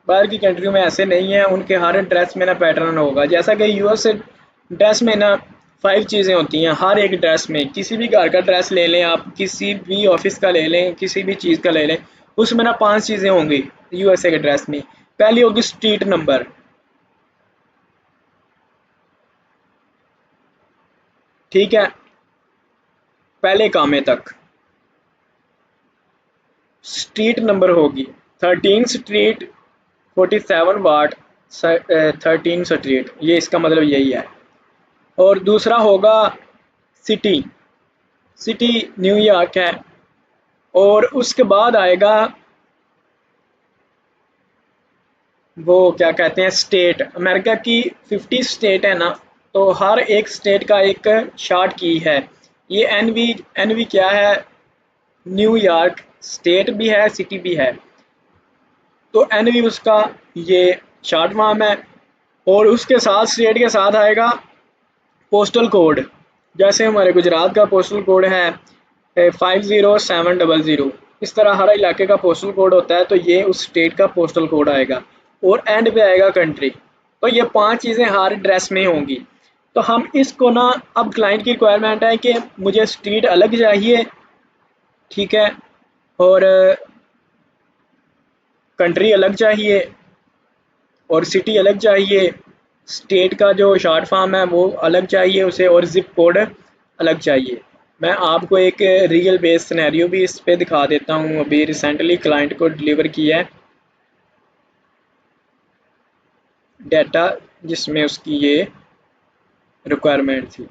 बाहर की कंट्रियों में ऐसे नहीं है, उनके हर ड्रेस में ना पैटर्न होगा। जैसा कि यूएस ड्रेस में ना 5 चीज़ें होती हैं हर एक ड्रेस में। किसी भी घर का ड्रेस ले लें आप, किसी भी ऑफिस का ले लें, किसी भी चीज़ का ले लें, उसमें ना 5 चीज़ें होंगी यूएसए के ड्रेस में। पहली होगी स्ट्रीट नंबर, ठीक है, पहले कामे तक स्ट्रीट नंबर होगी। 13 स्ट्रीट, 47 वार्ड, 13 स्ट्रीट, ये इसका मतलब यही है। और दूसरा होगा सिटी, सिटी न्यूयॉर्क है। और उसके बाद आएगा वो क्या कहते हैं स्टेट। अमेरिका की 50 स्टेट है ना, तो हर एक स्टेट का एक शॉर्ट की है। ये एनवी क्या है, न्यूयॉर्क स्टेट भी है, सिटी भी है। तो एनवी उसका ये शॉर्ट फॉर्म है। और उसके साथ स्टेट के साथ आएगा पोस्टल कोड। जैसे हमारे गुजरात का पोस्टल कोड है 50700, इस तरह हर इलाके का पोस्टल कोड होता है, तो ये उस स्टेट का पोस्टल कोड आएगा। और एंड पे आएगा कंट्री। तो ये 5 चीज़ें हर ड्रेस में होंगी। तो हम इसको ना, अब क्लाइंट की रिक्वायरमेंट है कि मुझे स्ट्रीट अलग चाहिए, ठीक है, और कंट्री अलग चाहिए, और सिटी अलग चाहिए, स्टेट का जो शॉर्ट फॉर्म है वो अलग चाहिए उसे, और ज़िप कोड अलग चाहिए। मैं आपको एक रियल बेस सिनेरियो भी इस पे दिखा देता हूँ। अभी रिसेंटली क्लाइंट को डिलीवर किया है डाटा, जिसमें उसकी ये रिक्वायरमेंट थी।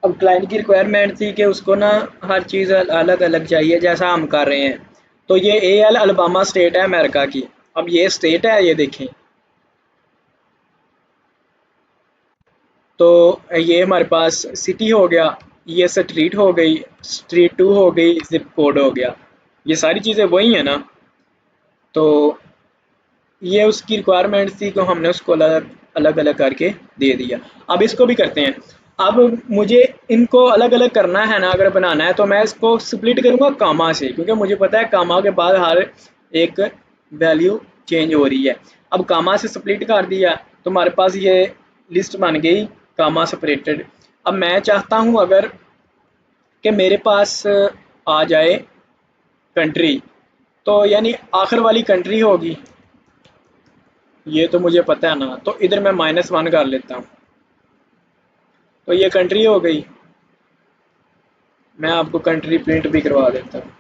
अब क्लाइंट की रिक्वायरमेंट थी कि उसको ना हर चीज़ अलग अलग चाहिए, जैसा हम कर रहे हैं। तो ये एल अलबामा स्टेट है अमेरिका की। अब ये स्टेट है, ये देखें। तो ये हमारे पास सिटी हो गया, ये स्ट्रीट हो गई, स्ट्रीट 2 हो गई, जिप कोड हो गया। ये सारी चीज़ें वही हैं ना। तो ये उसकी रिक्वायरमेंट थी तो हमने उसको अलग अलग अलग करके दे दिया। अब इसको भी करते हैं। अब मुझे इनको अलग अलग करना है ना, अगर बनाना है तो मैं इसको स्प्लिट करूँगा कामा से, क्योंकि मुझे पता है कामा के बाद हर एक वैल्यू चेंज हो रही है। अब कामा से स्प्लिट कर दिया तो हमारे पास ये लिस्ट बन गई कामा सेपरेटेड। अब मैं चाहता हूँ अगर कि मेरे पास आ जाए कंट्री, तो यानी आखिर वाली कंट्री होगी, ये तो मुझे पता है ना, तो इधर मैं -1 कर लेता हूँ, तो ये कंट्री हो गई। मैं आपको कंट्री प्रिंट भी करवा देता हूँ।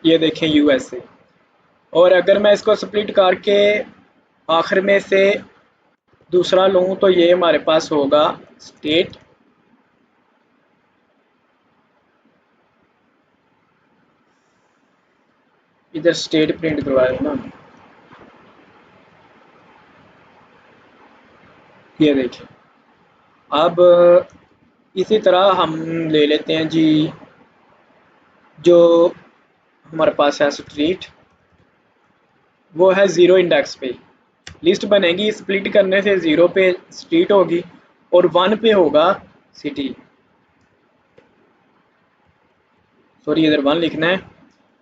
ये देखें यूएसए। और अगर मैं इसको स्प्लिट करके आखिर में से दूसरा लूँ तो ये हमारे पास होगा स्टेट। इधर स्टेट प्रिंट करवा रहे ना, ये देखिए। अब इसी तरह हम ले लेते हैं जी, जो हमारे पास है स्ट्रीट, वो है ज़ीरो इंडेक्स पे। लिस्ट बनेगी स्प्लिट करने से, 0 पे स्ट्रीट होगी और 1 पे होगा सिटी। सॉरी, इधर 1 लिखना है,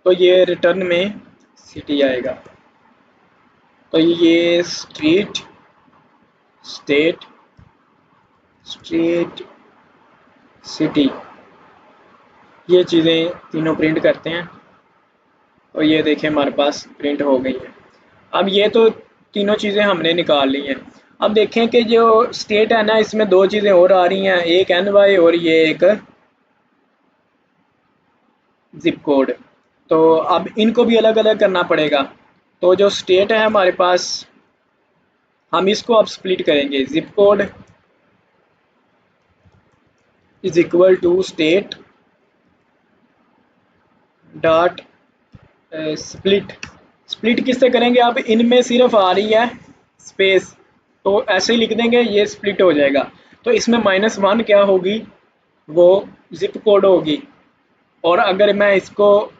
तो ये रिटर्न में सिटी आएगा। तो ये स्ट्रीट, स्टेट, स्ट्रीट, सिटी, ये चीज़ें तीनों प्रिंट करते हैं। और ये देखें हमारे पास प्रिंट हो गई है। अब ये तो तीनों चीज़ें हमने निकाल ली हैं। अब देखें कि जो स्टेट है ना, इसमें दो चीज़ें और आ रही हैं, एक NY और ये एक जिप कोड। तो अब इनको भी अलग अलग करना पड़ेगा। तो जो स्टेट है हमारे पास, हम इसको अब स्प्लिट करेंगे। Zip code is equal to state dot split. Split किससे करेंगे, अब इनमें सिर्फ आ रही है स्पेस, तो ऐसे ही लिख देंगे, ये स्प्लिट हो जाएगा। तो इसमें -1 क्या होगी, वो जिप कोड होगी। और अगर मैं इसको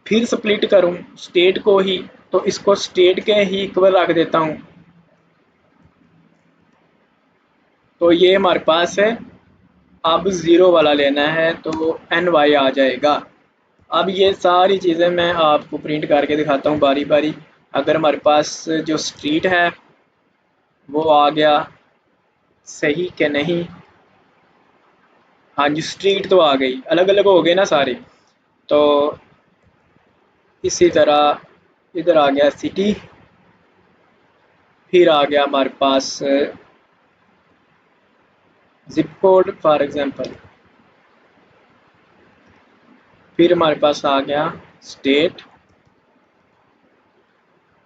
फिर स्प्लिट करूं स्टेट को ही, तो इसको स्टेट के ही इक्वल रख देता हूं, तो ये हमारे पास है। अब 0 वाला लेना है तो NY आ जाएगा। अब ये सारी चीज़ें मैं आपको प्रिंट करके दिखाता हूँ बारी बारी। अगर हमारे पास जो स्ट्रीट है वो आ गया सही कि नहीं, हाँ जी स्ट्रीट तो आ गई, अलग अलग हो गए ना सारे। तो इसी तरह इधर आ गया सिटी, फिर आ गया हमारे पास जिप कोड फॉर एग्जांपल, फिर हमारे पास आ गया स्टेट,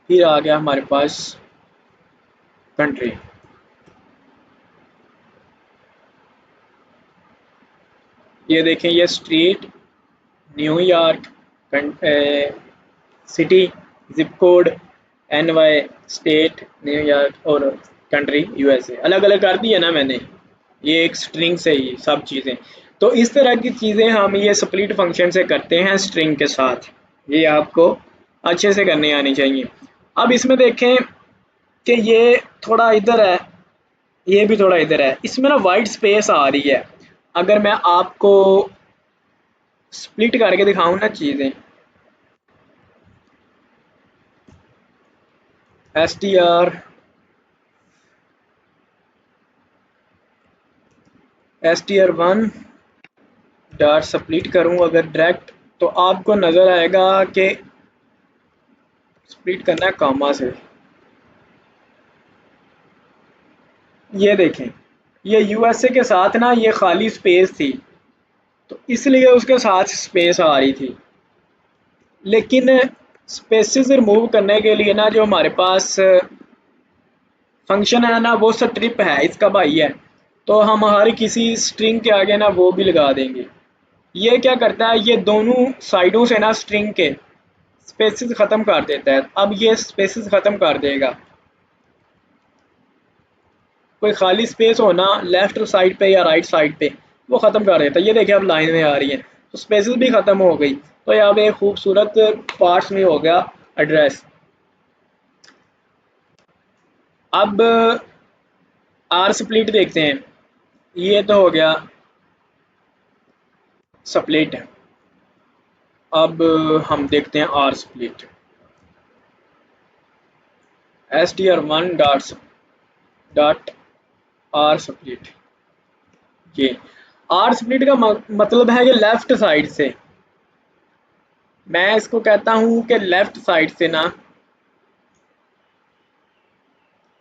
फिर आ गया हमारे पास कंट्री। ये देखें, ये street, New York, city, zip code, NY, state New York और कंट्री USA, अलग अलग कर दी है ना मैंने, ये एक स्ट्रिंग से ही सब चीज़ें। तो इस तरह की चीज़ें हम ये स्प्लिट फंक्शन से करते हैं स्ट्रिंग के साथ। ये आपको अच्छे से करनी आनी चाहिए। अब इसमें देखें कि ये थोड़ा इधर है, ये भी थोड़ा इधर है, इसमें ना वाइट स्पेस आ रही है। अगर मैं आपको स्प्लिट करके दिखाऊं ना चीज़ें, str1 डॉट स्प्लिट करूं अगर डायरेक्ट, तो आपको नज़र आएगा कि स्प्लिट करना है कामा से। ये देखें, ये USA के साथ ना ये खाली स्पेस थी, तो इसलिए उसके साथ स्पेस आ रही थी। लेकिन स्पेसेस रिमूव करने के लिए ना जो हमारे पास फंक्शन है ना, वो स्ट्रिप है, इसका भाई है। तो हम हर किसी स्ट्रिंग के आगे ना वो भी लगा देंगे। ये क्या करता है, ये दोनों साइडों से ना स्ट्रिंग के स्पेसेस ख़त्म कर देता है। अब ये स्पेसेस ख़त्म कर देगा, कोई खाली स्पेस हो ना लेफ्ट साइड पे या राइट साइड पे, वो ख़त्म कर देता है। ये देखिए अब लाइन में आ रही है, तो स्पेसेस भी ख़त्म हो गई। तो यहाँ पे एक खूबसूरत पार्ट्स में हो गया एड्रेस। अब आर स्प्लिट देखते हैं। ये तो हो गया स्प्लिट। अब हम देखते हैं r split. str1 dot r split. ये आर स्प्लिट का मतलब है कि लेफ्ट साइड से। मैं इसको कहता हूं कि लेफ्ट साइड से ना,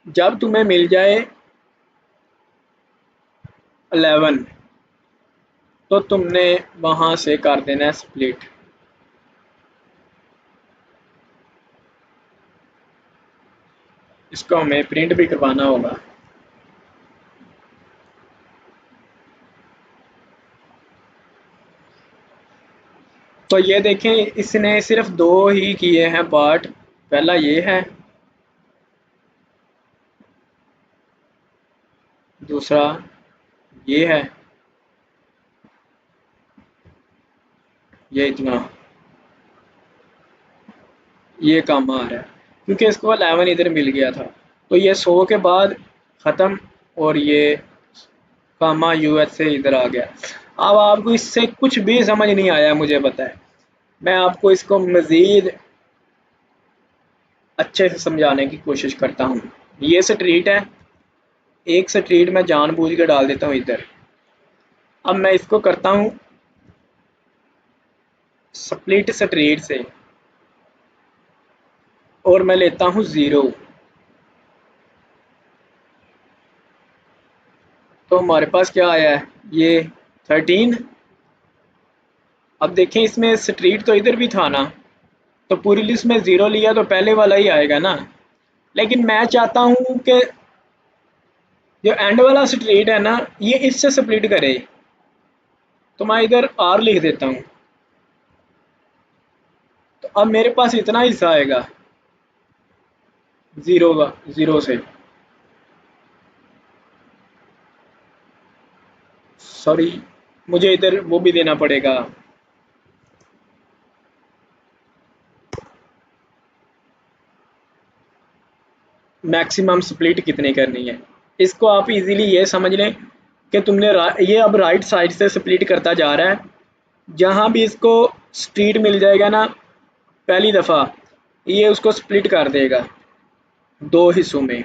जब तुम्हें मिल जाए 11 तो तुमने वहां से कर देना है स्प्लिट। इसको हमें प्रिंट भी करवाना होगा। तो ये देखें, इसने सिर्फ दो ही किए हैं पार्ट। पहला ये है, दूसरा ये है। ये इतना, ये काम आ रहा है क्योंकि इसको 11 इधर मिल गया था। तो ये 100 के बाद ख़त्म, और ये कामा यूएस से इधर आ गया। अब आपको इससे कुछ भी समझ नहीं आया मुझे पता है। मैं आपको इसको मज़ीद अच्छे से समझाने की कोशिश करता हूँ। ये स्ट्रीट है, एक स्ट्रीट मैं जानबूझ के डाल देता हूँ इधर। अब मैं इसको करता हूँ स्प्लिट स्ट्रीट से, और मैं लेता हूँ 0। तो हमारे पास क्या आया है, ये 13। अब देखें, इसमें स्ट्रीट तो इधर भी था ना, तो पूरी लिस्ट में 0 लिया तो पहले वाला ही आएगा ना। लेकिन मैं चाहता हूँ कि जो एंड वाला स्ट्रीट है ना, ये इससे स्प्लिट करे। तो मैं इधर आर लिख देता हूँ। तो अब मेरे पास इतना हिस्सा आएगा 0 का, 0 से। सॉरी, मुझे इधर वो भी देना पड़ेगा। मैक्सिमम स्प्लिट कितनी करनी है। इसको आप इजीली ये समझ लें कि तुमने ये अब राइट साइड से स्प्लिट करता जा रहा है। जहाँ भी इसको स्ट्रीट मिल जाएगा ना पहली दफ़ा, ये उसको स्प्लिट कर देगा दो हिस्सों में।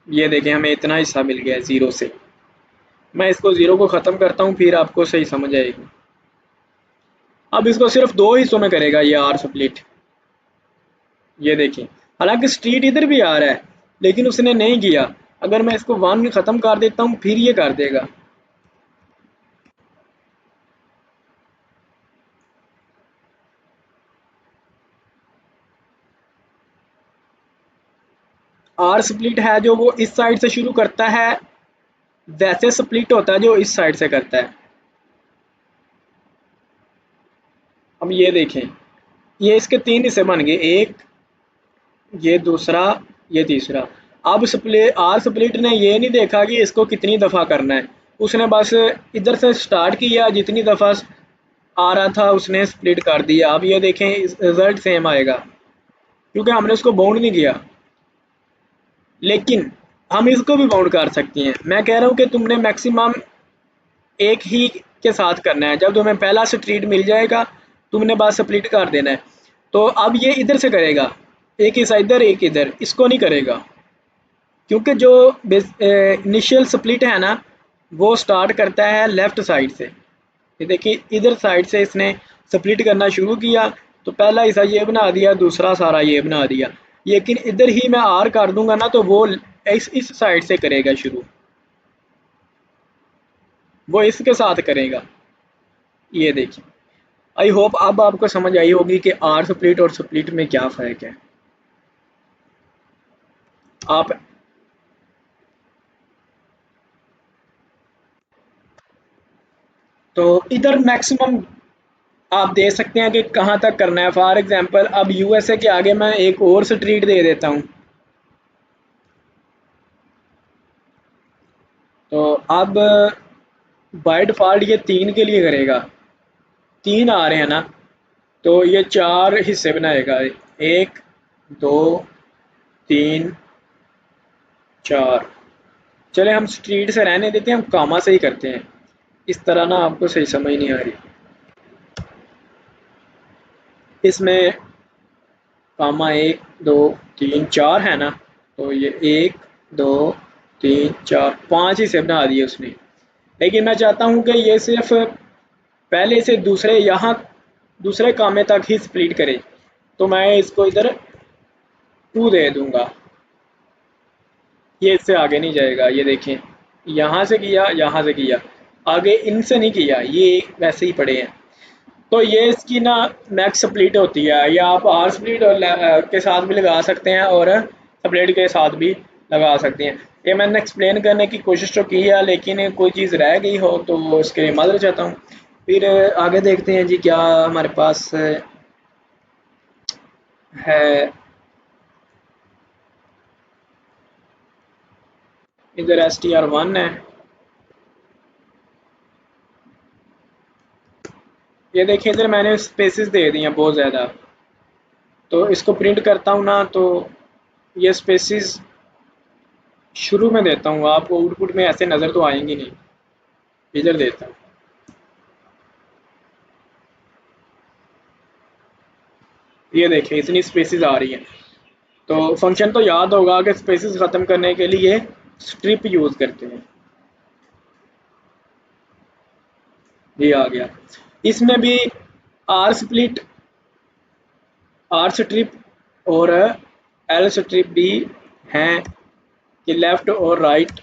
ये देखें, हमें इतना हिस्सा मिल गया है 0 से। मैं इसको 0 को ख़त्म करता हूँ, फिर आपको सही समझ आएगी। अब इसको सिर्फ दो हिस्सों में करेगा ये आर स्प्लिट। ये देखें, हालांकि स्ट्रीट इधर भी आ रहा है लेकिन उसने नहीं किया। अगर मैं इसको 1 में ख़त्म कर देता हूँ फिर ये कर देगा। आर स्प्लिट है जो वो इस साइड से शुरू करता है, वैसे स्प्लिट होता है जो इस साइड से करता है। अब ये देखें, ये इसके 3 हिस्से बन गए, एक, ये दूसरा, ये तीसरा। अब आर स्प्लिट ने ये नहीं देखा कि इसको कितनी दफ़ा करना है। उसने बस इधर से स्टार्ट किया, जितनी दफ़ा आ रहा था उसने स्प्लिट कर दिया। अब ये देखें, रिजल्ट सेम आएगा क्योंकि हमने उसको बाउंड नहीं किया। लेकिन हम इसको भी बाउंड कर सकते हैं। मैं कह रहा हूँ कि तुमने मैक्सिमम एक ही के साथ करना है। जब तुम्हें पहला स्ट्रीट मिल जाएगा तुमने बस स्प्लिट कर देना है। तो अब ये इधर से करेगा, एक हिस्सा इधर एक इधर, इसको नहीं करेगा क्योंकि जो इनिशियल स्प्लिट है ना वो स्टार्ट करता है लेफ्ट साइड से। ये देखिए, इधर साइड से इसने स्प्लिट करना शुरू किया तो पहला हिस्सा ये बना दिया, दूसरा सारा ये बना दिया। लेकिन इधर ही मैं आर कर दूंगा ना तो वो इस साइड से करेगा शुरू, वो इसके साथ करेगा। ये देखिए, आई होप अब आपको समझ आई होगी कि आर स्प्लिट और स्प्लिट में क्या फ़र्क है। आप तो इधर मैक्सिमम आप दे सकते हैं कि कहाँ तक करना है। फॉर एग्जांपल, अब यूएसए के आगे मैं एक और स्ट्रीट दे देता हूँ। तो अब बाय डिफ़ॉल्ट ये 3 के लिए करेगा। 3 आ रहे हैं ना, तो ये 4 हिस्से बनाएगा। 1 2 3 4। चले हम स्ट्रीट से रहने देते हैं, हम कामा से ही करते हैं। इस तरह ना आपको सही समझ नहीं आ रही। इसमें कामा 1 2 3 4 है ना, तो ये 1 2 3 4 5 हिस्से बना दिए उसने। लेकिन मैं चाहता हूँ कि ये सिर्फ पहले से दूसरे यहाँ दूसरे कामे तक ही स्प्लिट करे, तो मैं इसको इधर 2 दे दूंगा। ये इससे आगे नहीं जाएगा। ये देखें, यहाँ से किया, यहाँ से किया, आगे इनसे नहीं किया, ये वैसे ही पड़े हैं। तो ये इसकी ना मैक्स स्प्लिट होती है। या आप आर स्प्लिट और के साथ भी लगा सकते हैं और स्प्लिट के साथ भी लगा सकते हैं। ये मैंने एक्सप्लेन करने की कोशिश तो की है, लेकिन कोई चीज़ रह गई हो तो उसके लिए माजूर चाहता हूँ। फिर आगे देखते हैं जी क्या हमारे पास है। इधर str1 है। ये देखिए इधर मैंने स्पेसेस दे दी हैं बहुत ज़्यादा, तो इसको प्रिंट करता हूँ ना, तो ये स्पेसेस शुरू में देता हूँ, आपको आउटपुट में ऐसे नज़र तो आएंगी नहीं। इधर देता हूँ, ये देखिए इतनी स्पेसेस आ रही हैं। तो फंक्शन तो याद होगा कि स्पेसेस ख़त्म करने के लिए स्ट्रिप यूज़ करते हैं। ये आ गया। इसमें भी आर स्प्लिट, आर स्ट्रिप और एल स्ट्रिप भी हैं कि लेफ़्ट और राइट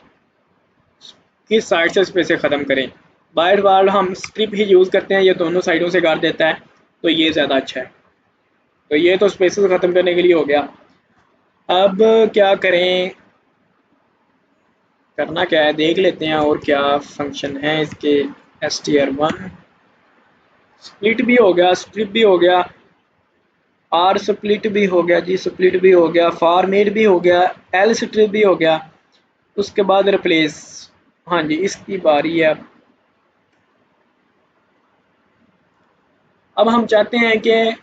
किस साइड से स्पेस ख़त्म करें। बाय डिफ़ॉल्ट हम स्ट्रिप ही यूज़ करते हैं, ये दोनों साइडों से काट देता है, तो ये ज़्यादा अच्छा है। तो ये तो स्पेसेस ख़त्म करने के लिए हो गया। अब क्या करें, करना क्या है देख लेते हैं और क्या फंक्शन है इसके। str1 स्प्लिट भी हो गया, स्ट्रिप भी हो गया, आर स्प्लिट भी हो गया जी, स्प्लिट भी हो गया, फॉर्मेट भी हो गया, एल स्ट्रिप भी हो गया। उसके बाद रिप्लेस, हाँ जी इसकी बारी है। अब हम चाहते हैं कि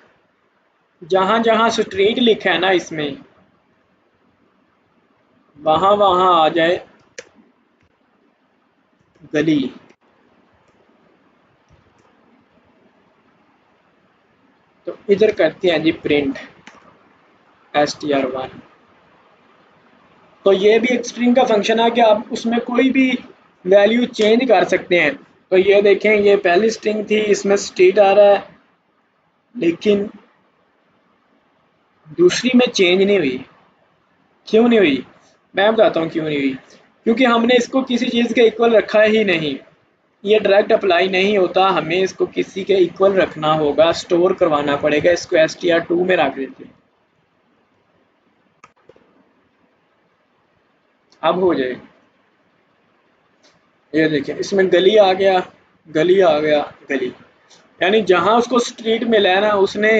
जहाँ जहाँ स्ट्रीट लिखा है ना इसमें, वहाँ वहाँ आ जाए गली। तो इधर करते हैं जी प्रिंट str1। तो ये भी एक स्ट्रिंग का फंक्शन है कि आप उसमें कोई भी वैल्यू चेंज कर सकते हैं। तो ये देखें, ये पहली स्ट्रिंग थी, इसमें स्ट्रीट आ रहा है, लेकिन दूसरी में चेंज नहीं हुई। क्यों नहीं हुई, मैं बताता हूँ क्यों नहीं हुई। क्योंकि हमने इसको किसी चीज़ के इक्वल रखा ही नहीं। ये डायरेक्ट अप्लाई नहीं होता, हमें इसको किसी के इक्वल रखना होगा, स्टोर करवाना पड़ेगा। इसको str2 में रख देते हैं, अब हो जाएगा। ये देखिए इसमें गली आ गया, गली आ गया, गली। यानी जहां उसको स्ट्रीट मिला है ना, उसने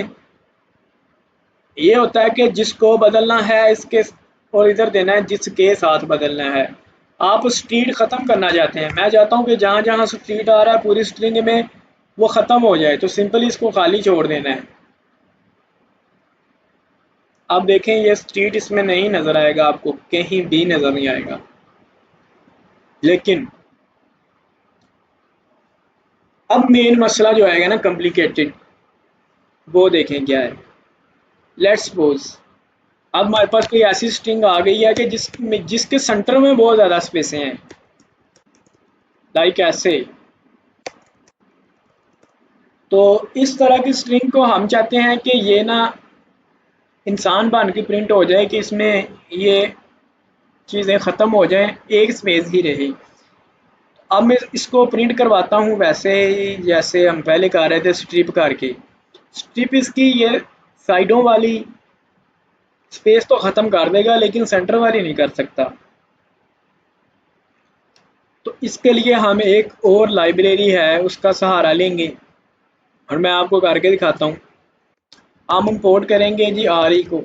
ये होता है कि जिसको बदलना है इसके, और इधर देना है जिसके साथ बदलना है। आप स्ट्रीट ख़त्म करना चाहते हैं, मैं चाहता हूँ कि जहाँ जहाँ स्ट्रीट आ रहा है पूरी स्ट्रिंग में वो ख़त्म हो जाए, तो सिंपली इसको खाली छोड़ देना है। अब देखें ये स्ट्रीट इसमें नहीं नज़र आएगा, आपको कहीं भी नज़र नहीं आएगा। लेकिन अब मेन मसला जो आएगा ना कॉम्प्लिकेटेड, वो देखें क्या है। लेट्स सपोज अब हमारे पास कोई ऐसी स्ट्रिंग आ गई है कि जिसके सेंटर में बहुत ज़्यादा स्पेसें हैं, लाइक ऐसे। तो इस तरह की स्ट्रिंग को हम चाहते हैं कि ये ना इंसान बन के प्रिंट हो जाए, कि इसमें ये चीज़ें ख़त्म हो जाएं, एक स्पेस ही रहे। अब मैं इसको प्रिंट करवाता हूँ वैसे ही जैसे हम पहले कर रहे थे, स्ट्रिप करके। स्ट्रिप इसकी ये साइडों वाली स्पेस तो ख़त्म कर देगा, लेकिन सेंटर वाली नहीं कर सकता। तो इसके लिए हम एक और लाइब्रेरी है उसका सहारा लेंगे, और मैं आपको करके दिखाता हूँ। हम इंपोर्ट करेंगे जी आर ई को।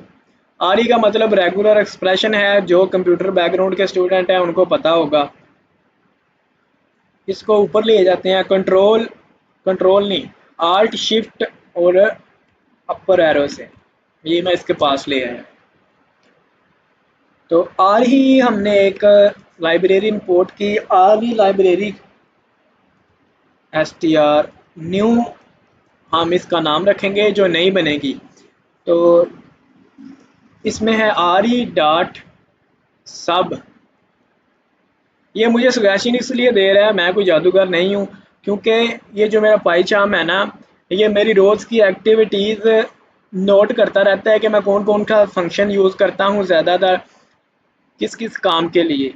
आर ई का मतलब रेगुलर एक्सप्रेशन है, जो कंप्यूटर बैकग्राउंड के स्टूडेंट हैं उनको पता होगा। इसको ऊपर ले जाते हैं, कंट्रोल, कंट्रोल नहीं, आल्ट शिफ्ट और अपर एरो से ये मैं इसके पास ले आया। तो आर ही हमने एक लाइब्रेरी इंपोर्ट की, आर ही लाइब्रेरी str न्यू हम इसका नाम रखेंगे जो नई बनेगी। तो इसमें है आर ई डॉट सब। ये मुझे सजेशन इसलिए दे रहा है, मैं कोई जादूगर नहीं हूँ, क्योंकि ये जो मेरा पाईचार्म है ना, ये मेरी रोज़ की एक्टिविटीज़ नोट करता रहता है कि मैं कौन कौन सा फंक्शन यूज़ करता हूँ ज़्यादातर किस किस काम के लिए।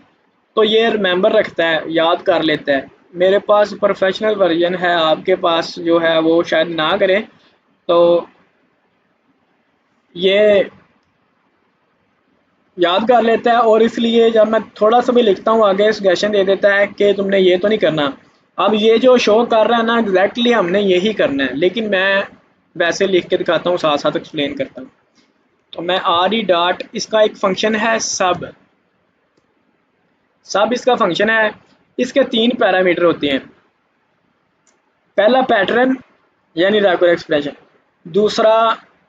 तो ये रिमेंबर रखता है, याद कर लेता है। मेरे पास प्रोफेशनल वर्जन है, आपके पास जो है वो शायद ना करें। तो ये याद कर लेता है, और इसलिए जब मैं थोड़ा सा भी लिखता हूँ आगे सजेशन दे देता है कि तुमने ये तो नहीं करना। अब ये जो शो कर रहा है ना, एग्जैक्टली हमने यही करना है, लेकिन मैं वैसे लिख के दिखाता हूँ, साथ साथ एक्सप्लेन करता हूँ। तो मैं आर ई डॉट, इसका एक फंक्शन है सब। सब इसका फंक्शन है, इसके 3 पैरामीटर होते हैं। पहला पैटर्न यानी रेगुलर एक्सप्रेशन, दूसरा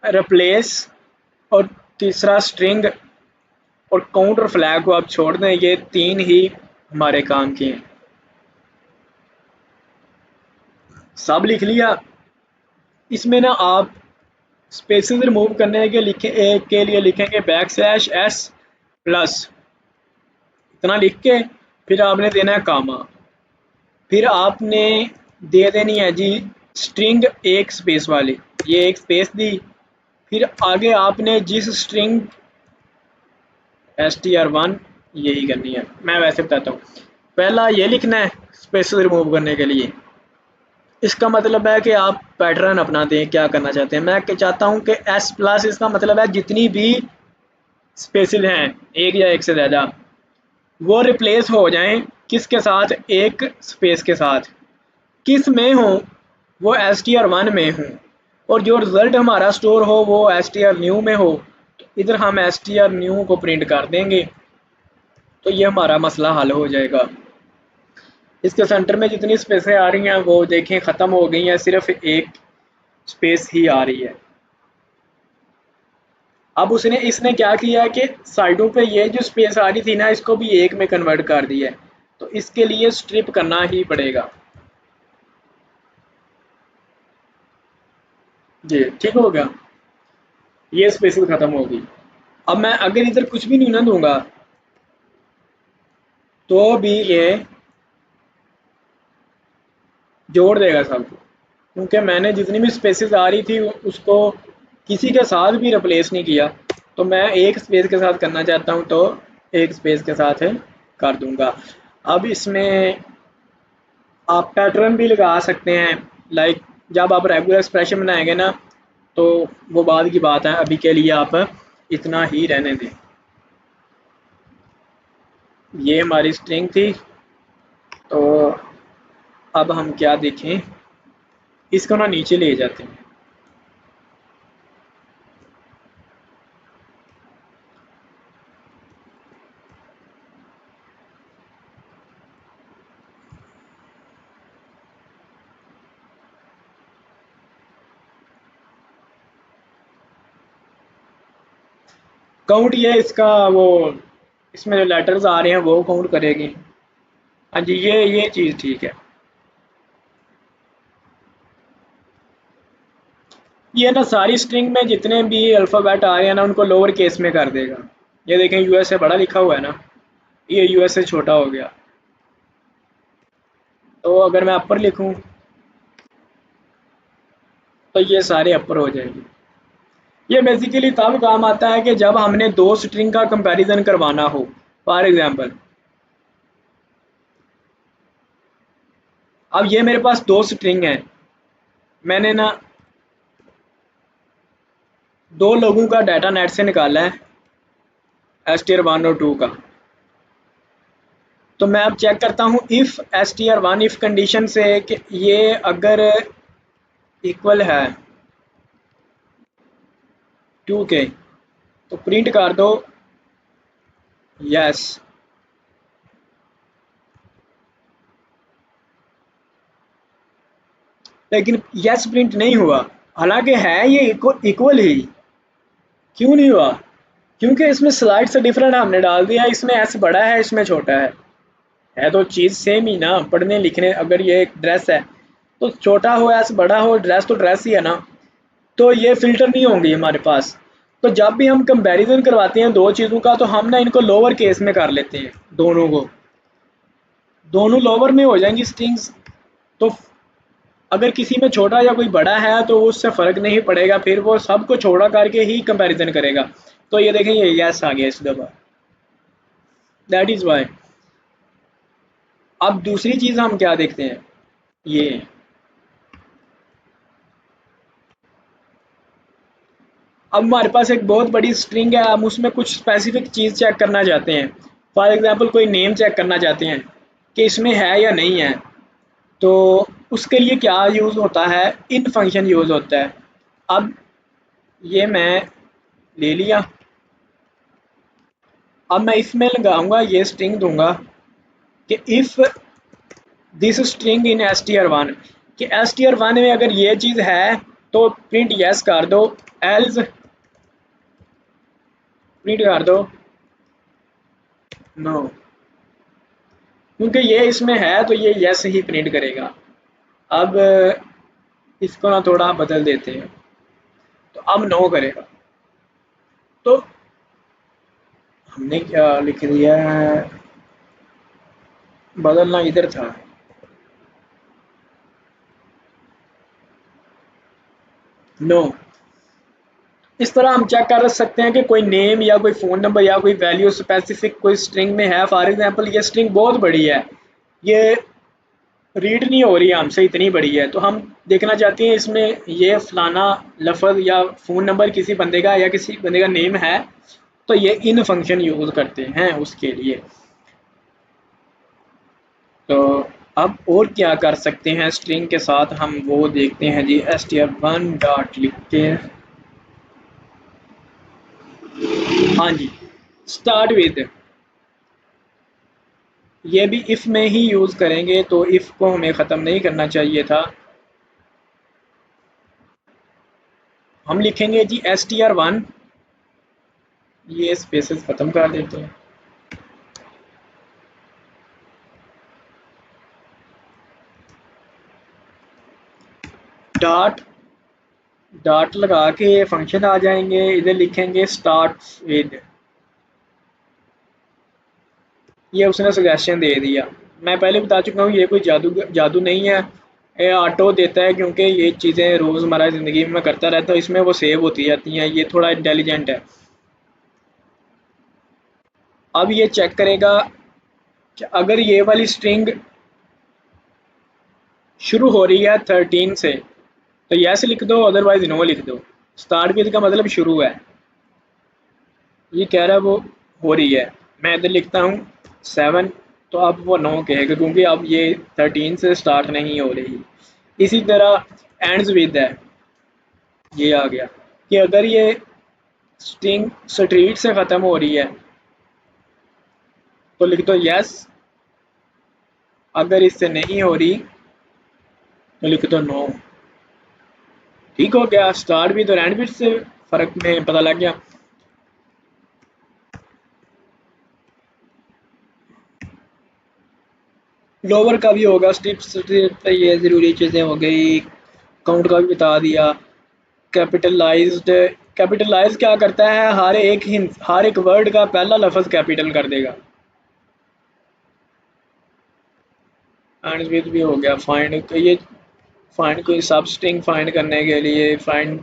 रिप्लेस, और तीसरा स्ट्रिंग। और काउंटर फ्लैग को आप छोड़ दें, ये 3 ही हमारे काम के हैं। सब लिख लिया। इसमें ना आप स्पेसेस रिमूव करने के लिए लिखेंगे \s प्लस, इतना लिख के फिर आपने देना है कामा। फिर आपने दे देनी है जी स्ट्रिंग एक स्पेस वाली, ये एक स्पेस दी। फिर आगे आपने जिस स्ट्रिंग str1 यही करनी है। मैं वैसे बताता हूँ, पहला ये लिखना है स्पेसेस रिमूव करने के लिए। इसका मतलब है कि आप पैटर्न अपना दें, क्या करना चाहते हैं। मैं चाहता हूँ कि एस प्लस, इसका मतलब है जितनी भी स्पेसेस हैं, एक या एक से ज़्यादा, वो रिप्लेस हो जाएं किसके साथ, एक स्पेस के साथ। किस में हो, वो str1 में हो, और जो रिजल्ट हमारा स्टोर हो वो str न्यू में हो। तो इधर हम str न्यू को प्रिंट कर देंगे, तो ये हमारा मसला हल हो जाएगा। इसके सेंटर में जितनी स्पेसें आ रही हैं वो देखें ख़त्म हो गई हैं, सिर्फ एक स्पेस ही आ रही है। अब इसने क्या किया कि साइडों पे ये जो स्पेस आ रही थी ना, इसको भी एक में कन्वर्ट कर दिया है। तो इसके लिए स्ट्रिप करना ही पड़ेगा। जी ठीक हो गया, ये स्पेस खत्म होगी। अब मैं अगर इधर कुछ भी नहीं ना दूंगा तो भी ये जोड़ देगा सबको, क्योंकि मैंने जितनी भी स्पेसेस आ रही थी उसको किसी के साथ भी रिप्लेस नहीं किया। तो मैं एक स्पेस के साथ करना चाहता हूँ तो एक स्पेस के साथ कर दूंगा। अब इसमें आप पैटर्न भी लगा सकते हैं, लाइक जब आप रेगुलर एक्सप्रेशन बनाएंगे ना, तो वो बाद की बात है, अभी के लिए आप इतना ही रहने दें। ये हमारी स्ट्रिंग थी। तो अब हम क्या देखें, इसको ना नीचे ले जाते हैं। काउंट ये इसका वो, इसमें जो लेटर्स आ रहे हैं वो काउंट करेगी। हाँ जी, ये चीज़ ठीक है। ये ना सारी स्ट्रिंग में जितने भी अल्फ़ाबेट आ रहे हैं ना, उनको लोअर केस में कर देगा। ये देखें यूएसए बड़ा लिखा हुआ है ना, ये यूएसए छोटा हो गया। तो अगर मैं अपर लिखूं तो ये सारे अपर हो जाएंगे। ये बेसिकली तब काम आता है कि जब हमने दो स्ट्रिंग का कंपैरिजन करवाना हो। फॉर एग्जांपल, अब ये मेरे पास दो स्ट्रिंग है, मैंने ना दो लोगों का डाटा नेट से निकाला है, str1 और 2 का। तो मैं अब चेक करता हूँ इफ़ str1 इफ़ कंडीशन से कि ये अगर इक्वल है 2 के, तो प्रिंट कर दो यस। लेकिन यस प्रिंट नहीं हुआ, हालांकि है ये इक्वल ही। क्यों नहीं हुआ? क्योंकि इसमें स्लाइड से डिफरेंट हमने डाल दिया, इसमें एस बड़ा है इसमें छोटा है तो चीज़ सेम ही ना। पढ़ने लिखने अगर ये एक ड्रेस है तो छोटा हो एस बड़ा हो, ड्रेस तो ड्रेस ही है ना। तो ये फिल्टर नहीं होंगी हमारे पास। तो जब भी हम कंपैरिजन करवाते हैं दो चीज़ों का, तो हम ना इनको लोअर केस में कर लेते हैं, दोनों को, दोनों लोअर में हो जाएंगी स्ट्रिंग्स। तो अगर किसी में छोटा या कोई बड़ा है तो उससे फ़र्क नहीं पड़ेगा, फिर वो सबको छोटा करके ही कंपैरिजन करेगा। तो ये देखें ये यस आ गया इस दफ़ा, दैट इज़ वाई। अब दूसरी चीज़ हम क्या देखते हैं, ये अब हमारे पास एक बहुत बड़ी स्ट्रिंग है, हम उसमें कुछ स्पेसिफिक चीज़ चेक करना चाहते हैं। फॉर एग्जांपल कोई नेम चेक करना चाहते हैं कि इसमें है या नहीं है। तो उसके लिए क्या यूज़ होता है, इन फंक्शन यूज़ होता है। अब ये मैं ले लिया, अब मैं इसमें लगाऊंगा, ये स्ट्रिंग दूंगा कि if this string in str1, कि str1 में अगर ये चीज़ है तो प्रिंट यस कर दो, एल्स प्रिंट कर दो नो। क्योंकि ये इसमें है तो ये यस ही प्रिंट करेगा। अब इसको ना थोड़ा बदल देते हैं, तो अब नो करेगा। तो हमने क्या लिख दिया है, बदलना इधर था। नो, इस तरह हम चेक कर सकते हैं कि कोई नेम या कोई फ़ोन नंबर या कोई वैल्यू स्पेसिफिक कोई स्ट्रिंग में है। फॉर एग्जांपल ये स्ट्रिंग बहुत बड़ी है, ये रीड नहीं हो रही हमसे, इतनी बड़ी है, तो हम देखना चाहते हैं इसमें ये फलाना लफ्ज़ या फ़ोन नंबर किसी बंदे का या किसी बंदे का नेम है, तो ये इन फंक्शन यूज़ करते हैं उसके लिए। तो अब और क्या कर सकते हैं स्ट्रिंग के साथ, हम वो देखते हैं जी। str1 डॉट लिख के, हाँ जी, स्टार्ट विद, ये भी इफ़ में ही यूज़ करेंगे, तो इफ़ को हमें ख़त्म नहीं करना चाहिए था। हम लिखेंगे जी str1, ये स्पेसेस ख़त्म कर देते हैं, डॉट डॉट लगा के ये फंक्शन आ जाएंगे, इधर लिखेंगे स्टार्ट विद। ये उसने सजेशन दे दिया, मैं पहले बता चुका हूँ ये कोई जादू जादू नहीं है, ये ऑटो देता है, क्योंकि ये चीज़ें रोज़मर्रा ज़िंदगी में करता रहता है, इसमें वो सेव होती जाती हैं, ये थोड़ा इंटेलिजेंट है। अब ये चेक करेगा कि अगर ये वाली स्ट्रिंग शुरू हो रही है 13 से, तो यस लिख दो, अदरवाइज नो लिख दो। स्टार्ट विद का मतलब शुरू है, ये कह रहा है वो हो रही है, मैं इधर लिखता हूँ 7, तो अब वो नो कहेगा क्योंकि अब ये 13 से स्टार्ट नहीं हो रही। इसी तरह एंड्स विद है, ये आ गया कि अगर ये स्ट्रिंग स्ट्रीट से ख़त्म हो रही है तो लिख दो यस, अगर इससे नहीं हो रही तो लिख दो नो। ठीक हो गया, स्टार्ट विद और एंड विद से फ़र्क में पता लग गया। लोअर का भी होगा, स्ट्रिप्स पे ये ज़रूरी चीज़ें हो गई, काउंट का भी बता दिया। कैपिटलाइज्ड, कैपिटलाइज क्या करता है, हर एक वर्ड का पहला लफ्ज़ कैपिटल कर देगा। एंड विद भी हो गया। फाइंड, तो ये फाइंड कोई सब स्ट्रिंग फाइंड करने के लिए फाइंड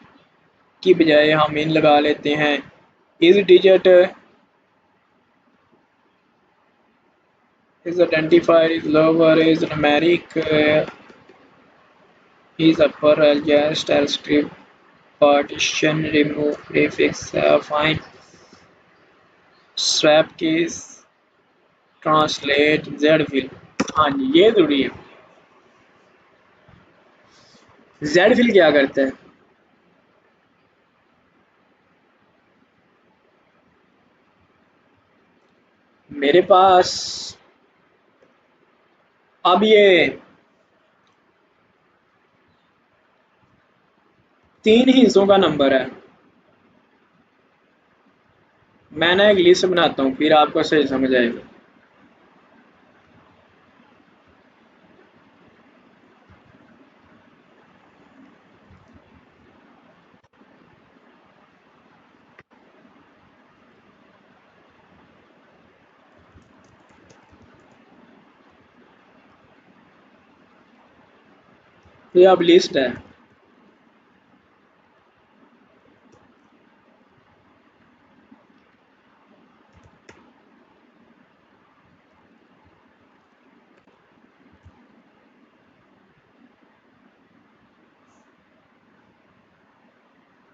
की बजाय हम इन लगा लेते हैं। Is digit, is identifier, is lower, is numeric, is upper, adjust, strip, partition, remove, prefix, find, swap keys, translate, z fill. हाँ जी, ये जरूरी है। जेड फिल क्या करता है, मेरे पास अब ये 3 हिस्सों का नंबर है। मैं ना एक लिस्ट बनाता हूँ, फिर आपको सही समझ आएगा। ये अब लिस्ट है।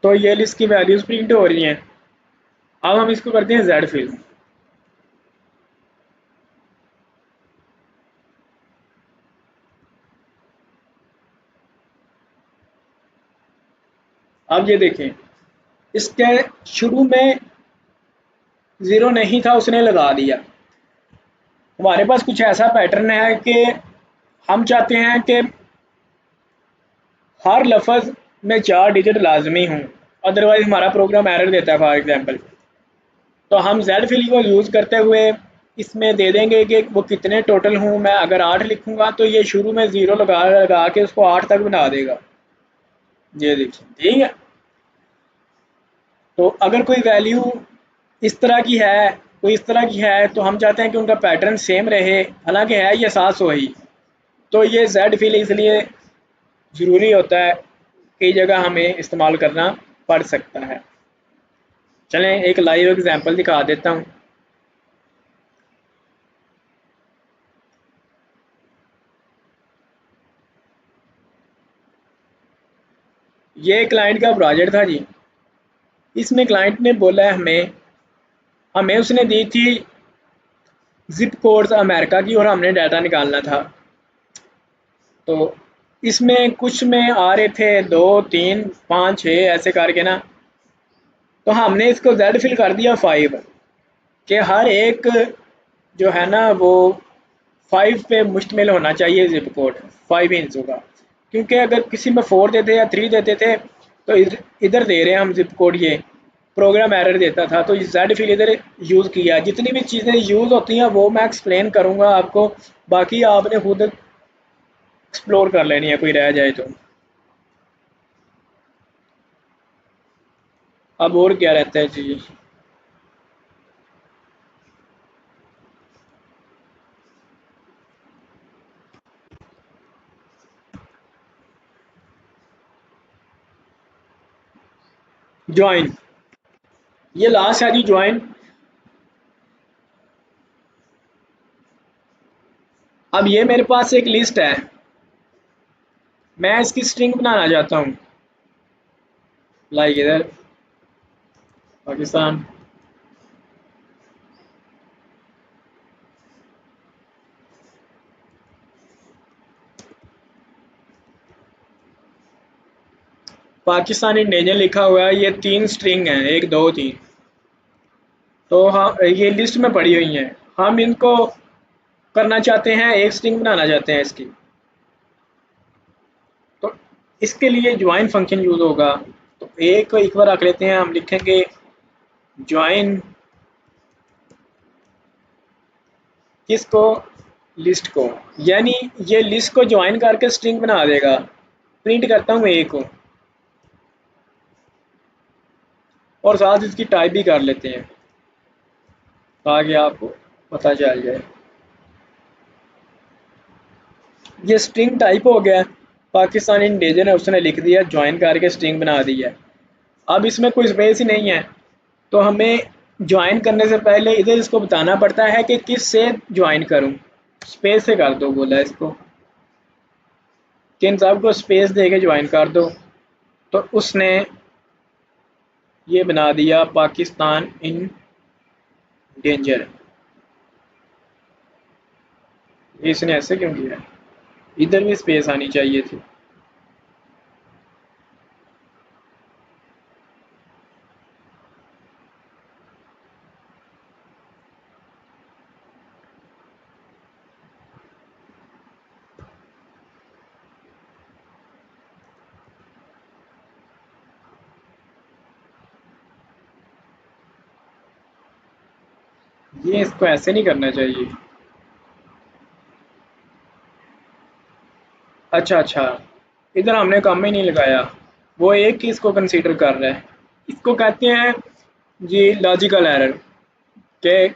तो ये लिस्ट की वैल्यूज प्रिंट हो रही हैं। अब हम इसको करते हैं जेड फिल। अब ये देखें, इसके शुरू में ज़ीरो नहीं था, उसने लगा दिया। हमारे पास कुछ ऐसा पैटर्न है कि हम चाहते हैं कि हर लफ्ज़ में 4 डिजिट लाजमी हों, अदरवाइज हमारा प्रोग्राम एरर देता है फॉर एग्जांपल। तो हम जेड फिल को यूज़ करते हुए इसमें दे देंगे कि वो कितने टोटल हों। मैं अगर 8 लिखूंगा तो ये शुरू में ज़ीरो लगा लगा के उसको 8 तक बना देगा। ये देखिए, ठीक है। तो अगर कोई वैल्यू इस तरह की है, कोई इस तरह की है, तो हम चाहते हैं कि उनका पैटर्न सेम रहे, हालांकि है ये 700 ही। तो ये जेड फिल इसलिए ज़रूरी होता है, कई जगह हमें इस्तेमाल करना पड़ सकता है। चलें एक लाइव एग्जांपल दिखा देता हूँ। ये क्लाइंट का प्रोजेक्ट था जी। इसमें क्लाइंट ने बोला है हमें हमें उसने दी थी जिप कोड्स अमेरिका की, और हमने डाटा निकालना था। तो इसमें कुछ में आ रहे थे 2 3 5 6 ऐसे करके ना। तो हमने इसको जेड फिल कर दिया 5, कि हर एक जो है ना वो 5 पे मुश्तमिल होना चाहिए जिप कोड, 5 इंचों का। क्योंकि अगर किसी में 4 देते या 3 देते थे तो इधर इधर दे रहे हैं हम जिप कोड, ये प्रोग्राम एरर देता था। तो जेड फिल इधर यूज़ किया। जितनी भी चीज़ें यूज़ होती हैं वो मैं एक्सप्लेन करूँगा आपको, बाकी आपने खुद एक्सप्लोर कर लेनी है कोई रह जाए तो। अब और क्या रहता है जी। ज्वाइन, ये लास्ट है जी ज्वाइन। अब ये मेरे पास एक लिस्ट है, मैं इसकी स्ट्रिंग बनाना चाहता हूँ। लाइक इधर पाकिस्तान, पाकिस्तान इंडियन लिखा हुआ है। ये 3 स्ट्रिंग हैं, 1 2 3। तो हाँ, ये लिस्ट में पड़ी हुई हैं। हम इनको करना चाहते हैं, एक स्ट्रिंग बनाना चाहते हैं इसकी। तो इसके लिए ज्वाइन फंक्शन यूज़ होगा। तो एक बार रख लेते हैं, हम लिखेंगे ज्वाइन किसको, लिस्ट को। यानी ये लिस्ट को ज्वाइन करके स्ट्रिंग बना देगा। प्रिंट करता हूँ ए को, और साथ इसकी टाइप भी कर लेते हैं ताकि आपको पता चल जाए। ये स्ट्रिंग टाइप हो गया। पाकिस्तानी इंडिजन है, उसने लिख दिया, ज्वाइन करके स्ट्रिंग बना दी है। अब इसमें कोई स्पेस ही नहीं है, तो हमें ज्वाइन करने से पहले इधर इसको बताना पड़ता है कि किस से ज्वाइन करूं। स्पेस से कर दो बोला इसको, कि इन सबको स्पेस दे के ज्वाइन कर दो। तो उसने ये बना दिया पाकिस्तान इन डेंजर। इसने ऐसे क्यों किया, इधर भी स्पेस आनी चाहिए थी। ये इसको ऐसे नहीं करना चाहिए। अच्छा अच्छा, इधर हमने कम ही नहीं लगाया, वो एक ही इसको कंसीडर कर रहा है। इसको कहते हैं जी लॉजिकल एरर, के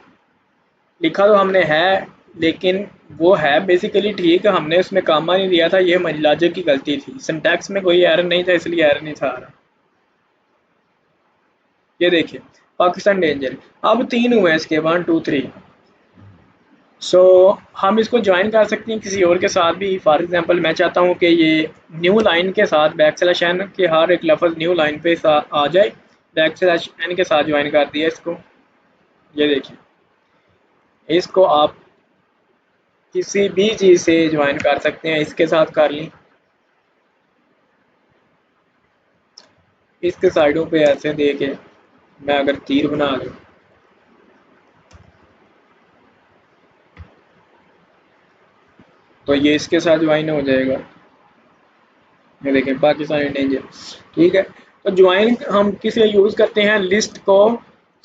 लिखा तो हमने है, लेकिन वो है बेसिकली ठीक, हमने उसमें कामा नहीं दिया था, ये हमारी लॉजिक की गलती थी, सिंटैक्स में कोई एरर नहीं था इसलिए एरर नहीं था आ रहा। ये देखिए, पाकिस्तान डेंजर, अब 3 हुए इसके, 1 2 3। सो हम इसको ज्वाइन कर सकते हैं किसी और के साथ भी। फॉर एग्जांपल मैं चाहता हूँ कि ये न्यू लाइन के साथ बैक स्लैश एन के हर एक लफ्ज़ न्यू लाइन पे आ जाए, बैक स्लैश एन के साथ ज्वाइन कर दिया इसको। ये देखिए, इसको आप किसी भी चीज़ से ज्वाइन कर सकते हैं, इसके साथ कर ली, इसके साइडों पे ऐसे दे के मैं अगर तीर बना दूँ तो ये इसके साथ ज्वाइन हो जाएगा। ये देखें पाकिस्तान डेंजर, ठीक है। तो ज्वाइन हम किसे यूज़ करते हैं, लिस्ट को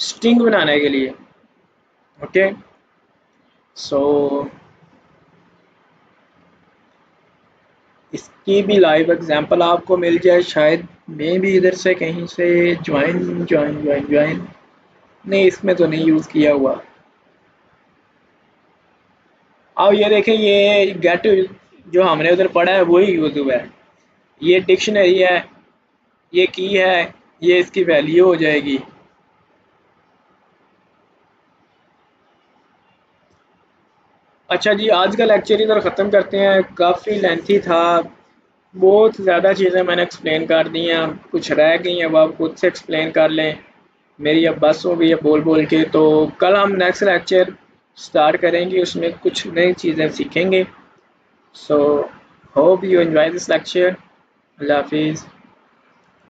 स्ट्रिंग बनाने के लिए। ओके, सो इसकी भी लाइव एग्जांपल आपको मिल जाए शायद, मैं भी इधर से कहीं से ज्वाइन ज्वाइन ज्वाइन ज्वाइन, नहीं इसमें तो नहीं यूज़ किया हुआ। अब ये देखें, ये गेट जो हमने उधर पढ़ा है वही यूज़ हुआ है, ये डिक्शनरी है, ये की है, ये इसकी वैल्यू हो जाएगी। अच्छा जी, आज का लेक्चर इधर ख़त्म करते हैं, काफ़ी लेंथी था, बहुत ज़्यादा चीज़ें मैंने एक्सप्लेन कर दी हैं, कुछ रह गई हैं वो आप खुद से एक्सप्लेन कर लें, मेरी अब बस हो गई है बोल बोल के। तो कल हम नेक्स्ट लेक्चर स्टार्ट करेंगे, उसमें कुछ नई चीज़ें सीखेंगे। So hope you enjoy this lecture. अल्लाह हाफिज़।